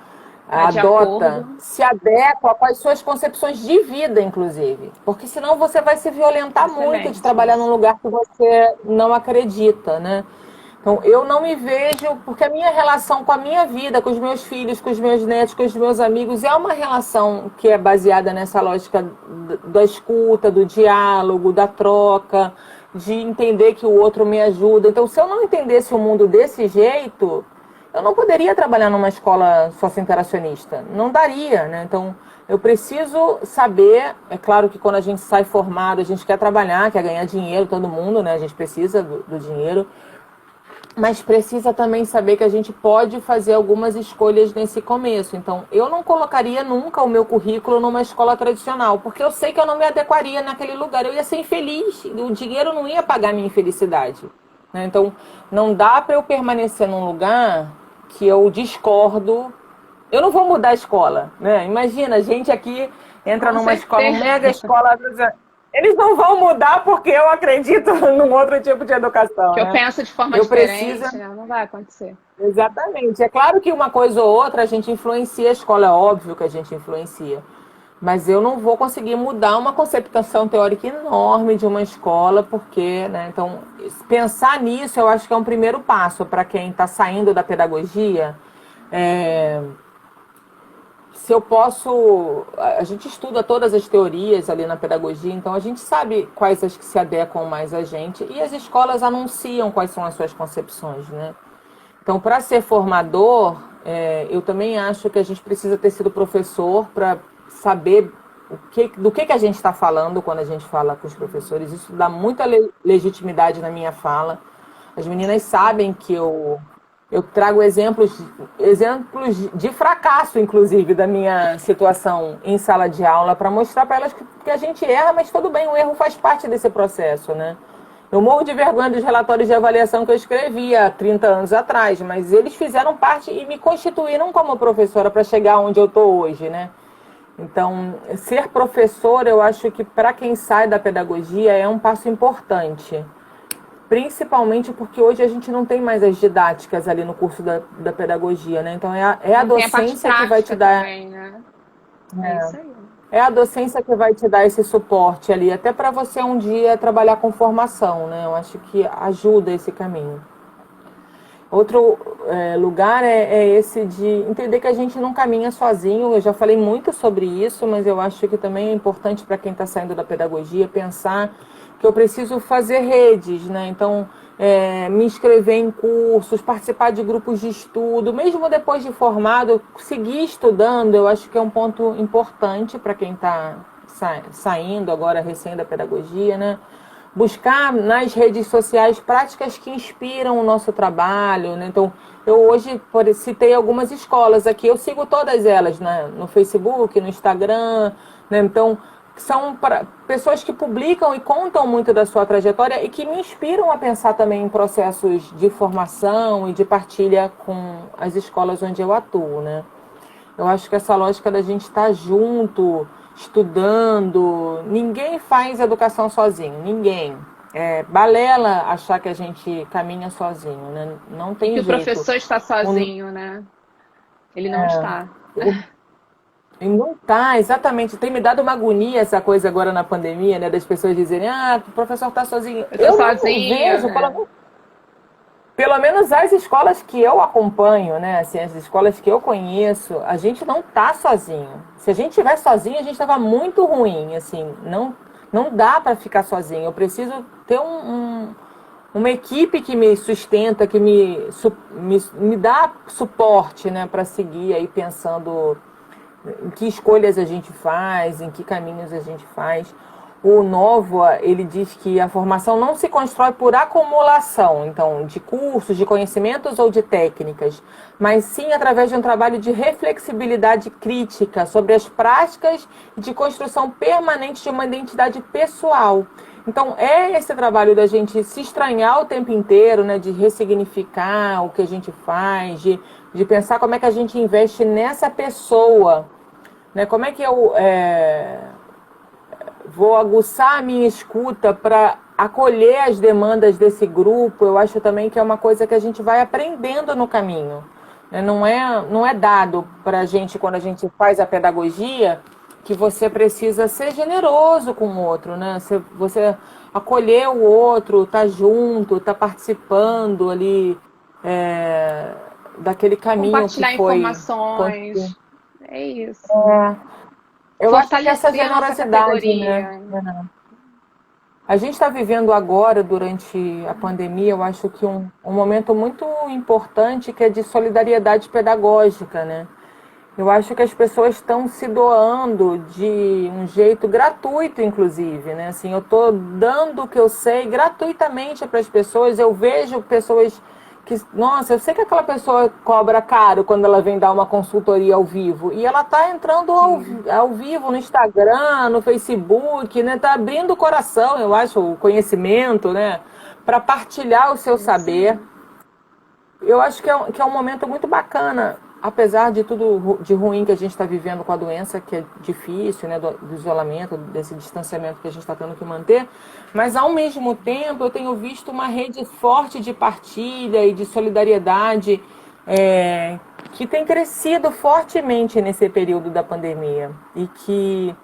Está de adota, acordo? se adequa com as suas concepções de vida, inclusive. Porque senão você vai se violentar muito de Excelente trabalhar num isso. lugar que você não acredita, né? Então, eu não me vejo, porque a minha relação com a minha vida, com os meus filhos, com os meus netos, com os meus amigos, é uma relação que é baseada nessa lógica da escuta, do diálogo, da troca, de entender que o outro me ajuda. Então, se eu não entendesse o mundo desse jeito, eu não poderia trabalhar numa escola socio-interacionista. Não daria, né? Então, eu preciso saber, é claro que quando a gente sai formado, a gente quer trabalhar, quer ganhar dinheiro, todo mundo, né? A gente precisa do dinheiro, mas precisa também saber que a gente pode fazer algumas escolhas nesse começo. Então, eu não colocaria nunca o meu currículo numa escola tradicional, porque eu sei que eu não me adequaria naquele lugar. Eu ia ser infeliz, o dinheiro não ia pagar a minha infelicidade, né? Então, não dá para eu permanecer num lugar que eu discordo. Eu não vou mudar a escola, né? Imagina, a gente aqui entra Com numa escola, um certeza. mega escola. Eles não vão mudar porque eu acredito num outro tipo de educação, Que eu né? penso de forma Eu preciso. diferente, né? Não vai acontecer. Exatamente. É claro que uma coisa ou outra a gente influencia a escola, é óbvio que a gente influencia. Mas eu não vou conseguir mudar uma concepção teórica enorme de uma escola, porque, né? Então, pensar nisso eu acho que é um primeiro passo para quem está saindo da pedagogia. É, se eu posso. A gente estuda todas as teorias ali na pedagogia, então a gente sabe quais as que se adequam mais a gente, e as escolas anunciam quais são as suas concepções, né? Então, para ser formador, eu também acho que a gente precisa ter sido professor para saber do que a gente está falando quando a gente fala com os professores. Isso dá muita legitimidade na minha fala. As meninas sabem que eu trago exemplos de fracasso, inclusive, da minha situação em sala de aula, para mostrar para elas que a gente erra, mas tudo bem, o erro faz parte desse processo, né? Eu morro de vergonha dos relatórios de avaliação que eu escrevi há 30 anos atrás, mas eles fizeram parte e me constituíram como professora para chegar onde eu estou hoje, né? Então, ser professor, eu acho que para quem sai da pedagogia é um passo importante. Principalmente porque hoje a gente não tem mais as didáticas ali no curso da pedagogia, né? Então, é a Não tem a parte docência que vai te prática dar. também, né? É isso aí. É a docência que vai te dar esse suporte ali, até para você um dia trabalhar com formação, né? Eu acho que ajuda esse caminho. Outro lugar é esse de entender que a gente não caminha sozinho. Eu já falei muito sobre isso, mas eu acho que também é importante para quem está saindo da pedagogia pensar que eu preciso fazer redes, né? Então, me inscrever em cursos, participar de grupos de estudo, mesmo depois de formado, seguir estudando, eu acho que é um ponto importante para quem está saindo agora recém da pedagogia, né? buscar nas redes sociais práticas que inspiram o nosso trabalho, né? Então, eu hoje citei algumas escolas aqui, eu sigo todas elas, né? No Facebook, no Instagram, né? Então, são pessoas que publicam e contam muito da sua trajetória e que me inspiram a pensar também em processos de formação e de partilha com as escolas onde eu atuo, né? Eu acho que essa lógica da gente estar junto, estudando, ninguém faz educação sozinho, ninguém. É balela achar que a gente caminha sozinho, né? Não tem Que o jeito. professor está sozinho, né? Ele não está. E não tá, exatamente. Tem me dado uma agonia essa coisa agora na pandemia, né? Das pessoas dizerem, o professor está sozinho. Eu tô Eu não sozinha, vejo, pelo menos as escolas que eu acompanho, né? Assim, as escolas que eu conheço, a gente não tá sozinho. Se a gente estiver sozinho, a gente estava muito ruim, assim. Não dá para ficar sozinho. Eu preciso ter uma equipe que me sustenta, que me dá suporte, né? Para seguir aí pensando em que escolhas a gente faz, em que caminhos a gente faz. O Novoa, ele diz que a formação não se constrói por acumulação, então, de cursos, de conhecimentos ou de técnicas, mas sim através de um trabalho de reflexibilidade crítica sobre as práticas e de construção permanente de uma identidade pessoal. Então, é esse trabalho da gente se estranhar o tempo inteiro, né, de ressignificar o que a gente faz, de pensar como é que a gente investe nessa pessoa, né? Como é que eu vou aguçar a minha escuta para acolher as demandas desse grupo. Eu acho também que é uma coisa que a gente vai aprendendo no caminho, né? Não é dado para a gente, quando a gente faz a pedagogia, que você precisa ser generoso com o outro, né? Você acolher o outro, tá junto, tá participando ali daquele caminho que compartilhar foi informações. construído. É isso. Eu acho que essa Fortalecer a nossa generosidade, né? categoria. A gente está vivendo agora, durante a pandemia, eu acho que um momento muito importante que é de solidariedade pedagógica, né? Eu acho que as pessoas estão se doando de um jeito gratuito, inclusive, né? Assim, eu estou dando o que eu sei gratuitamente para as pessoas. Eu vejo pessoas que, nossa, eu sei que aquela pessoa cobra caro quando ela vem dar uma consultoria ao vivo. E ela está entrando ao vivo no Instagram, no Facebook, né? Está abrindo o coração, eu acho, o conhecimento, né? Para partilhar o seu saber. Eu acho que é um momento muito bacana, apesar de tudo de ruim que a gente está vivendo com a doença, que é difícil, né, do isolamento, desse distanciamento que a gente está tendo que manter, mas ao mesmo tempo eu tenho visto uma rede forte de partilha e de solidariedade que tem crescido fortemente nesse período da pandemia e que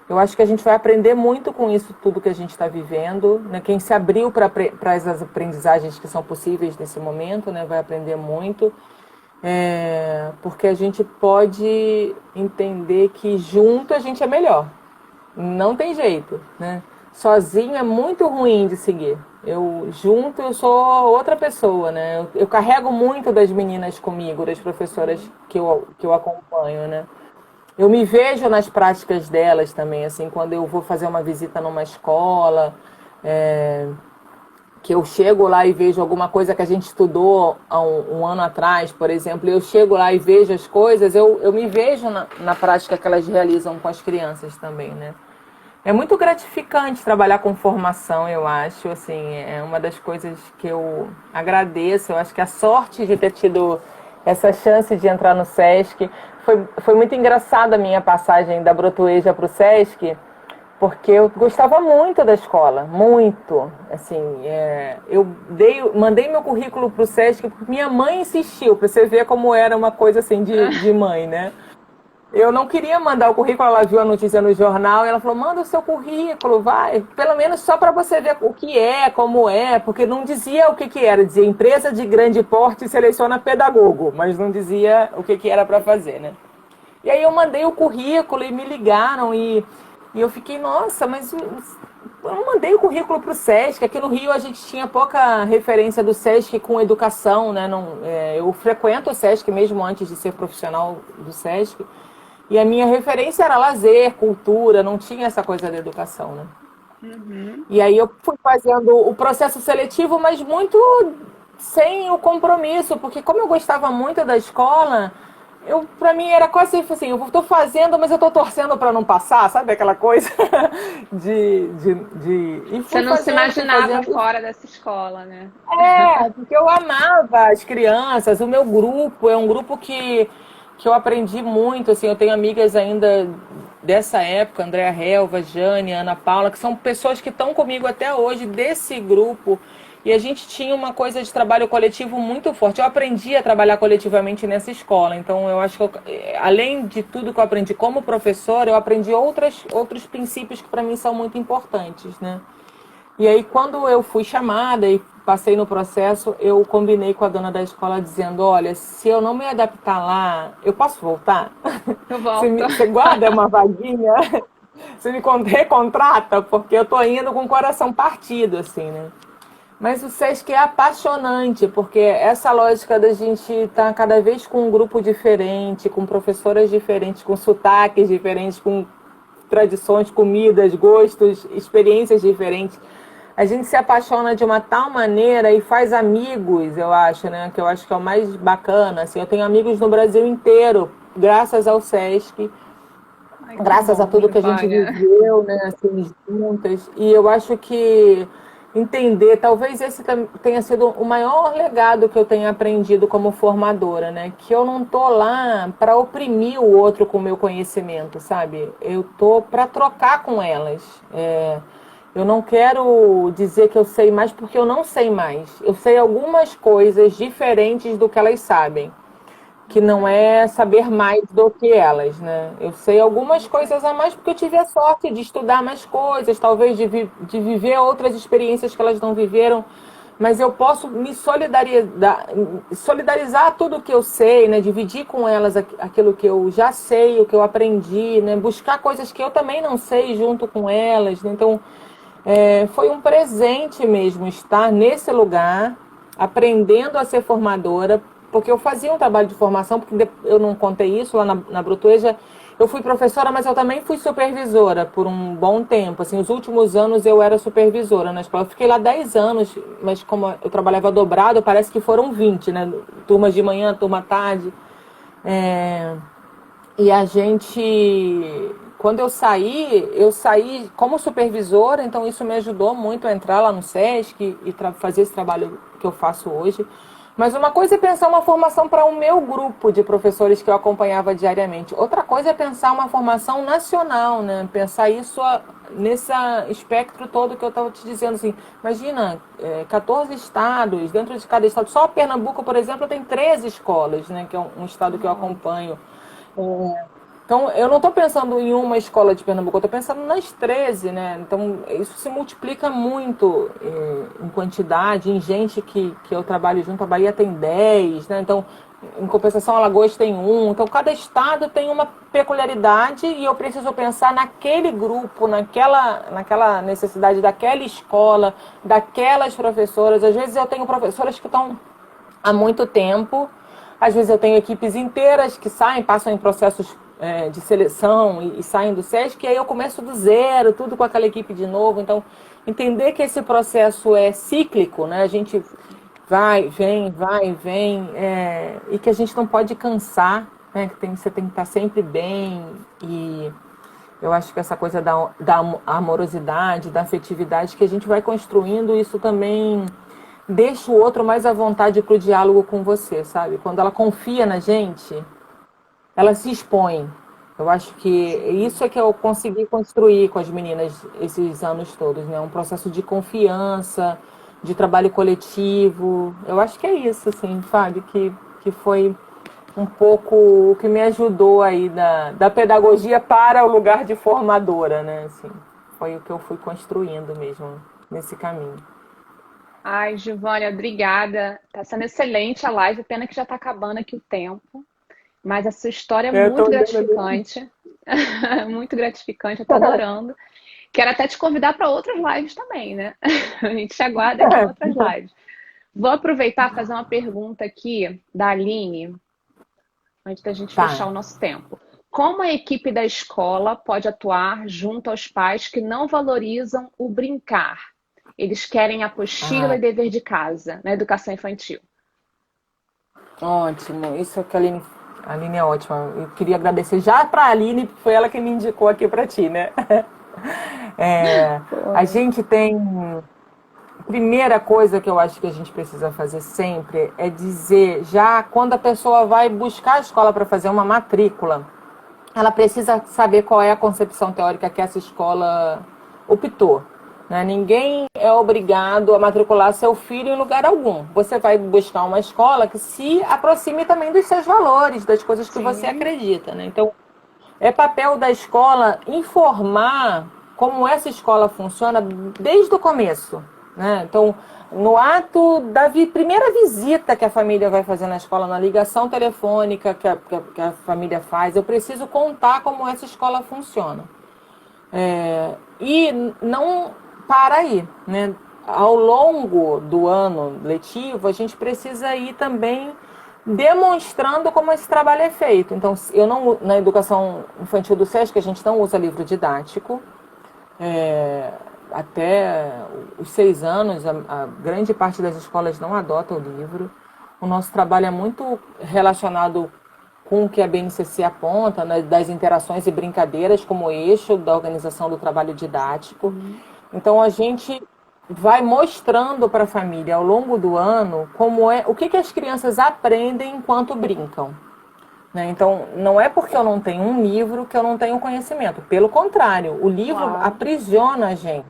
eu acho que a gente vai aprender muito com isso tudo que a gente está vivendo, né? Quem se abriu para as aprendizagens que são possíveis nesse momento, né, vai aprender muito, porque a gente pode entender que junto a gente é melhor. Não tem jeito, né? Sozinho é muito ruim de seguir. Junto eu sou outra pessoa, né? Eu carrego muito das meninas comigo, das professoras que eu acompanho, né? Eu me vejo nas práticas delas também, assim, quando eu vou fazer uma visita numa escola, que eu chego lá e vejo alguma coisa que a gente estudou há um ano atrás, por exemplo, eu chego lá e vejo as coisas, eu me vejo na prática que elas realizam com as crianças também, né? É muito gratificante trabalhar com formação, eu acho, assim, é uma das coisas que eu agradeço. Eu acho que a sorte de ter tido essa chance de entrar no SESC foi muito engraçada a minha passagem da Brotueja para o SESC, porque eu gostava muito da escola, muito. Assim, eu mandei meu currículo para o SESC porque minha mãe insistiu, para você ver como era uma coisa assim de mãe, né? Eu não queria mandar o currículo, ela viu a notícia no jornal e ela falou, manda o seu currículo, vai, pelo menos só para você ver o que é, como é, porque não dizia o que era, dizia empresa de grande porte seleciona pedagogo, mas não dizia o que era para fazer, né? E aí eu mandei o currículo e me ligaram e eu fiquei, nossa, mas eu não mandei o currículo para o SESC. Aqui no Rio a gente tinha pouca referência do SESC com educação, né? Eu frequento o SESC mesmo antes de ser profissional do SESC. E a minha referência era lazer, cultura, não tinha essa coisa da educação, né? Uhum. E aí eu fui fazendo o processo seletivo, mas muito sem o compromisso, porque como eu gostava muito da escola, para mim era quase assim, eu estou fazendo, mas eu estou torcendo para não passar, sabe aquela coisa e Você não se fui imaginava fazendo. fora dessa escola, né? Porque eu amava as crianças, o meu grupo é um grupo que eu aprendi muito, assim, eu tenho amigas ainda dessa época, Andréa Helva, Jane, Ana Paula, que são pessoas que estão comigo até hoje desse grupo, e a gente tinha uma coisa de trabalho coletivo muito forte. Eu aprendi a trabalhar coletivamente nessa escola, então eu acho que, além de tudo que eu aprendi como professora, eu aprendi outros princípios que para mim são muito importantes, né? E aí, quando eu fui chamada e passei no processo, eu combinei com a dona da escola dizendo, olha, se eu não me adaptar lá, eu posso voltar? Eu Você, volto. você guarda uma vaguinha? Você me recontrata? Porque eu tô indo com o coração partido, assim, né? Mas o SESC é apaixonante, porque essa lógica da gente estar cada vez com um grupo diferente, com professoras diferentes, com sotaques diferentes, com tradições, comidas, gostos, experiências diferentes. A gente se apaixona de uma tal maneira e faz amigos, eu acho, né? Que eu acho que é o mais bacana. Assim, eu tenho amigos no Brasil inteiro, graças ao SESC, Ai, que graças a bom, tudo que a gente Giovânia. viveu, né? Assim, juntas. E eu acho que entender, talvez esse tenha sido o maior legado que eu tenha aprendido como formadora, né? Que eu não tô lá para oprimir o outro com o meu conhecimento, sabe? Eu tô para trocar com elas. Eu não quero dizer que eu sei mais porque eu não sei mais. Eu sei algumas coisas diferentes do que elas sabem, que não é saber mais do que elas, né? Eu sei algumas coisas a mais porque eu tive a sorte de estudar mais coisas, talvez de viver outras experiências que elas não viveram, mas eu posso me solidarizar tudo que eu sei, né? Dividir com elas aquilo que eu já sei, o que eu aprendi, né? Buscar coisas que eu também não sei junto com elas, né? Então, foi um presente mesmo estar nesse lugar, aprendendo a ser formadora, porque eu fazia um trabalho de formação, porque eu não contei isso lá na Brutueja, eu fui professora, mas eu também fui supervisora por um bom tempo. Assim, os últimos anos eu era supervisora na escola. Eu fiquei lá 10 anos, mas como eu trabalhava dobrado, parece que foram 20, né? Turmas de manhã, turma à tarde. É, e a gente, quando eu saí como supervisora, então isso me ajudou muito a entrar lá no SESC e fazer esse trabalho que eu faço hoje. Mas uma coisa é pensar uma formação para o meu grupo de professores que eu acompanhava diariamente. Outra coisa é pensar uma formação nacional, né? Pensar isso nesse espectro todo que eu estava te dizendo. Assim, imagina, 14 estados, dentro de cada estado. Só Pernambuco, por exemplo, tem 13 escolas, né? Que é um estado que eu acompanho. Então, eu não estou pensando em uma escola de Pernambuco, eu estou pensando nas 13, né? Então, isso se multiplica muito em quantidade, em gente que eu trabalho junto. A Bahia tem 10, né? Então, em compensação, Alagoas tem um. Então, cada estado tem uma peculiaridade e eu preciso pensar naquele grupo, naquela necessidade daquela escola, daquelas professoras. Às vezes, eu tenho professoras que estão há muito tempo. Às vezes eu tenho equipes inteiras que saem, passam em processos de seleção e saem do SESC, e aí eu começo do zero, tudo com aquela equipe de novo. Então, entender que esse processo é cíclico, né? A gente vai, vem, e que a gente não pode cansar, né? Que você tem que estar sempre bem. E eu acho que essa coisa da amorosidade, da afetividade, que a gente vai construindo, isso também deixa o outro mais à vontade para o diálogo com você, sabe? Quando ela confia na gente, ela se expõe. Eu acho que isso é que eu consegui construir com as meninas esses anos todos, né? Um processo de confiança, de trabalho coletivo. Eu acho que é isso, assim, sabe? Que foi um pouco o que me ajudou aí da pedagogia para o lugar de formadora, né? Assim, foi o que eu fui construindo mesmo nesse caminho. Ai, Giovânia, obrigada. Tá sendo excelente a live, pena que já tá acabando aqui o tempo. Mas a sua história é Eu tô muito olhando ali. gratificante. Muito gratificante, eu tô adorando. Quero até te convidar para outras lives também, né? A gente te aguarda aqui em outras lives. Vou aproveitar e fazer uma pergunta aqui da Aline, antes da gente fechar Tá. o nosso tempo. Como a equipe da escola pode atuar junto aos pais que não valorizam o brincar? Eles querem apostila Ah, e dever de casa na educação infantil. ótimo. Isso que a Aline é ótima. Eu queria agradecer já para a Aline, porque foi ela que me indicou aqui para ti, né? É, a Foi. gente tem. Primeira coisa que eu acho que a gente precisa fazer sempre é dizer, já quando a pessoa vai buscar a escola para fazer uma matrícula, ela precisa saber qual é a concepção teórica que essa escola optou. Né? Ninguém é obrigado a matricular seu filho em lugar algum. Você vai buscar uma escola que se aproxime também dos seus valores, das coisas que você Sim, acredita. Né? Então, é papel da escola informar como essa escola funciona desde o começo. Né? Então, no ato da primeira visita que a família vai fazer na escola, na ligação telefônica que a família faz, eu preciso contar como essa escola funciona. E não para aí. Né? Ao longo do ano letivo, a gente precisa ir também demonstrando como esse trabalho é feito. Então, eu não, na educação infantil do SESC, a gente não usa livro didático. É, até os 6 anos, a grande parte das escolas não adota o livro. O nosso trabalho é muito relacionado com o que a BNCC aponta, né, das interações e brincadeiras como eixo da organização do trabalho didático. sim. Então, a gente vai mostrando para a família ao longo do ano como o que as crianças aprendem enquanto brincam. Né? Então, não é porque eu não tenho um livro que eu não tenho conhecimento. Pelo contrário, o livro Claro. aprisiona a gente.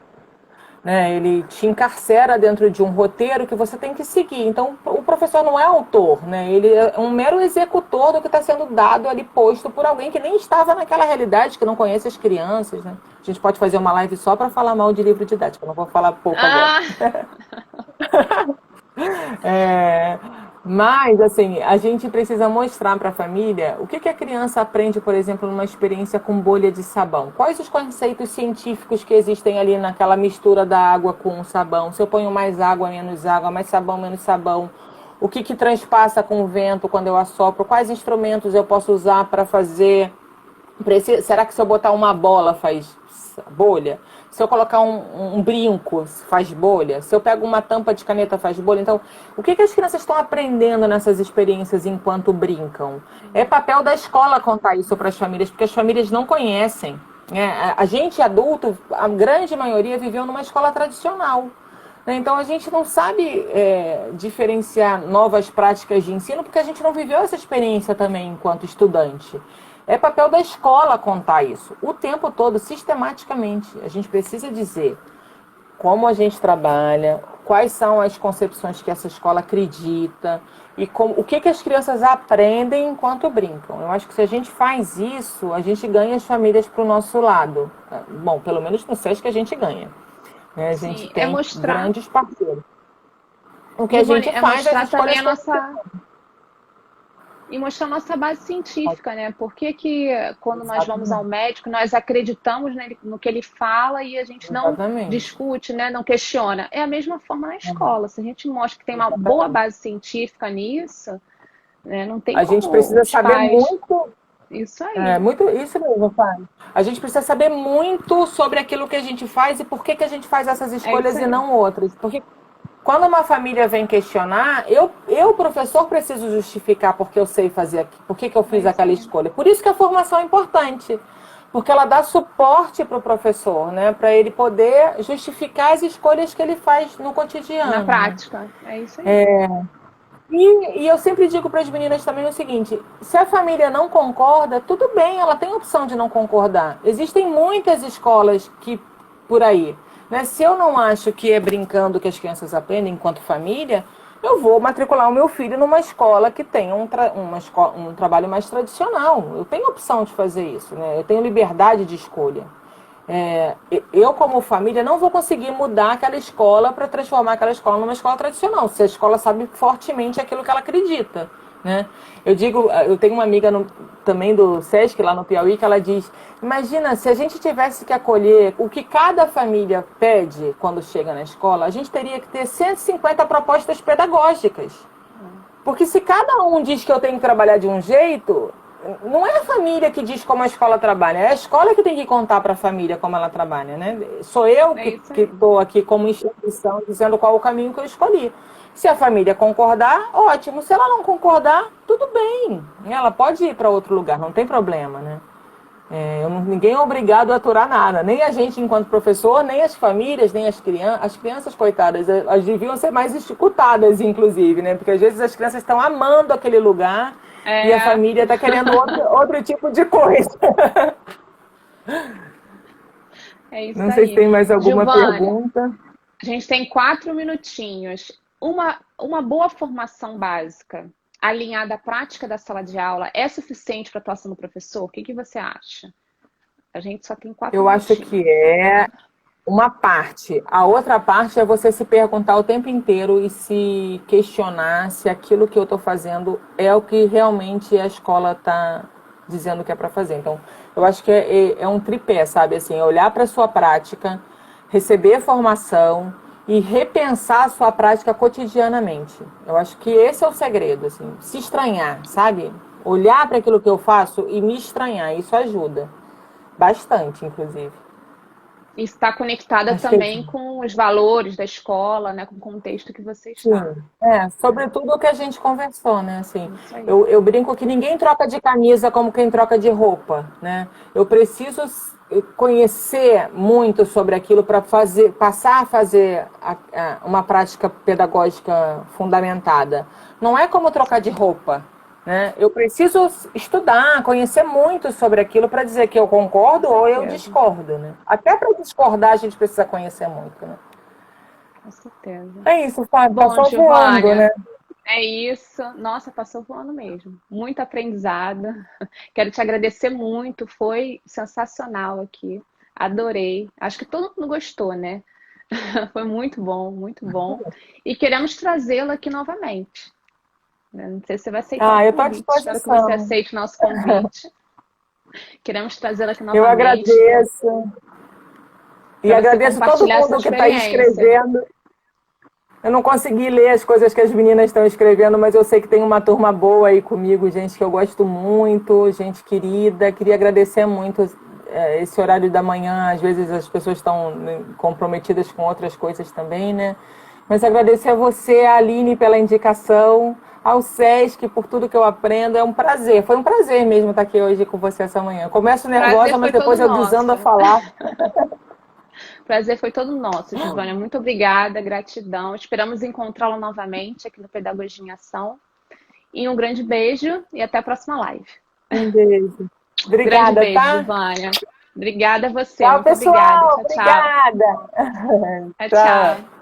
Né? Ele te encarcera dentro de um roteiro que você tem que seguir. Então, o professor não é autor, né? Ele é um mero executor do que está sendo dado ali, posto por alguém que nem estava naquela realidade, que não conhece as crianças. Né? A gente pode fazer uma live só para falar mal de livro didático, eu não vou falar pouco agora. Ah, É, mas, assim, a gente precisa mostrar para a família o que a criança aprende, por exemplo, numa experiência com bolha de sabão. Quais os conceitos científicos que existem ali naquela mistura da água com o sabão? Se eu ponho mais água, menos água, mais sabão, menos sabão. O que transpassa com o vento quando eu assopro? Quais instrumentos eu posso usar para fazer? Será que se eu botar uma bola faz bolha? Se eu colocar um brinco faz bolha? Se eu pego uma tampa de caneta faz bolha? Então, o que as crianças estão aprendendo nessas experiências enquanto brincam? É papel da escola contar isso para as famílias, porque as famílias não conhecem. Né? A gente adulto, a grande maioria viveu numa escola tradicional. Né? Então a gente não sabe diferenciar novas práticas de ensino porque a gente não viveu essa experiência também enquanto estudante. É papel da escola contar isso o tempo todo, sistematicamente. A gente precisa dizer como a gente trabalha, quais são as concepções que essa escola acredita e o que as crianças aprendem enquanto brincam. Eu acho que se a gente faz isso, a gente ganha as famílias para o nosso lado. Bom, pelo menos no SESC a gente ganha. Né? A gente sim, é tem mostrar, grandes parceiros. O que a Giovanni, gente é faz, as mostrar também escolhas a que a gente nossa e mostrar nossa base faz. científica, né? Por que que quando nós vamos ao Exatamente. médico, nós acreditamos no que ele fala e a gente não Exatamente. discute, né? Não questiona. É a mesma forma na escola. Se a gente mostra que tem uma boa Exatamente. base científica nisso, né? Não tem A gente como precisa os saber pais. muito. Isso aí. Muito isso mesmo, pai. A gente precisa saber muito sobre aquilo que a gente faz e por que a gente faz essas É isso escolhas e aí. não outras. Porque quando uma família vem questionar, eu professor, preciso justificar porque eu sei fazer aqui, por que eu É fiz isso aquela aí. escolha. Por isso que a formação é importante. Porque ela dá suporte para o professor, né? Para ele poder justificar as escolhas que ele faz no Na cotidiano. Né? prática. É isso aí. E eu sempre digo para as meninas também o seguinte: se a família não concorda, tudo bem, ela tem a opção de não concordar. Existem muitas escolas que por aí. Né? Se eu não acho que é brincando que as crianças aprendem enquanto família, eu vou matricular o meu filho numa escola que tenha um trabalho mais tradicional. Eu tenho opção de fazer isso, né? Eu tenho liberdade de escolha. Eu, como família, não vou conseguir mudar aquela escola para transformar aquela escola numa escola tradicional, se a escola sabe fortemente aquilo que ela acredita. Né? Eu tenho uma amiga também do SESC, lá no Piauí, que ela diz: imagina se a gente tivesse que acolher o que cada família pede quando chega na escola, a gente teria que ter 150 propostas pedagógicas. Porque se cada um diz que eu tenho que trabalhar de um jeito, não é a família que diz como a escola trabalha, é a escola que tem que contar para a família como ela trabalha, né? Sou eu que estou aqui como instituição dizendo qual o caminho que eu escolhi. Se a família concordar, ótimo. Se ela não concordar, tudo bem. Ela pode ir para outro lugar, não tem problema, né? Ninguém é obrigado a aturar nada. Nem a gente enquanto professor, nem as famílias, nem as crianças. As crianças, coitadas, elas deviam ser mais escutadas, inclusive, né? Porque às vezes as crianças estão amando aquele lugar e a família está querendo outro tipo de coisa. É isso Não sei se tem mais alguma pergunta. A gente tem 4 minutinhos. Uma boa formação básica alinhada à prática da sala de aula é suficiente para a atuação do professor? O que você acha? A gente só tem 4 minutinhos. Eu acho que é uma parte. A outra parte é você se perguntar o tempo inteiro e se questionar se aquilo que eu estou fazendo é o que realmente a escola está dizendo que é para fazer. Então, eu acho que é um tripé, sabe? Assim, olhar para a sua prática, receber formação e repensar a sua prática cotidianamente. Eu acho que esse é o segredo, assim, se estranhar, sabe? Olhar para aquilo que eu faço e me estranhar, isso ajuda bastante, inclusive. E está conectada também com os valores da escola, né, com o contexto que você está. Sim, sobretudo o que a gente conversou, né? Assim, eu brinco que ninguém troca de camisa como quem troca de roupa, né? Eu preciso conhecer muito sobre aquilo para passar a fazer uma prática pedagógica fundamentada. Não é como trocar de roupa, né? Eu preciso estudar, conhecer muito sobre aquilo para dizer que eu concordo ou eu discordo, né? Até para discordar a gente precisa conhecer muito, né? Com certeza. É isso, Fábio. Passou voando, né? É isso. Nossa, passou voando mesmo. Muito aprendizado. Quero te agradecer muito. Foi sensacional aqui. Adorei. Acho que todo mundo gostou, né? Foi muito bom, muito bom. E queremos trazê-lo aqui novamente. Não sei se você vai aceitar o convite. Espero que você aceite o nosso convite. Queremos trazê-lo aqui novamente. Eu agradeço. E agradeço todo mundo que está escrevendo. Eu não consegui ler as coisas que as meninas estão escrevendo, mas eu sei que tem uma turma boa aí comigo, gente que eu gosto muito, gente querida. Queria agradecer muito esse horário da manhã. Às vezes as pessoas estão comprometidas com outras coisas também, né? Mas agradecer a você, a Aline, pela indicação, ao Sesc por tudo que eu aprendo. É um prazer, foi um prazer mesmo estar aqui hoje com você essa manhã. Eu começo nervosa, mas depois eu desando a falar. Prazer foi todo nosso, Giovânia. Muito obrigada, gratidão. Esperamos encontrá-la novamente aqui no Pedagogia em Ação. E um grande beijo e até a próxima live. Um beijo. Obrigada, grande beijo, tá? Giovânia. Obrigada a você. Tchau, pessoal. Obrigada. Tchau, obrigada. Tchau.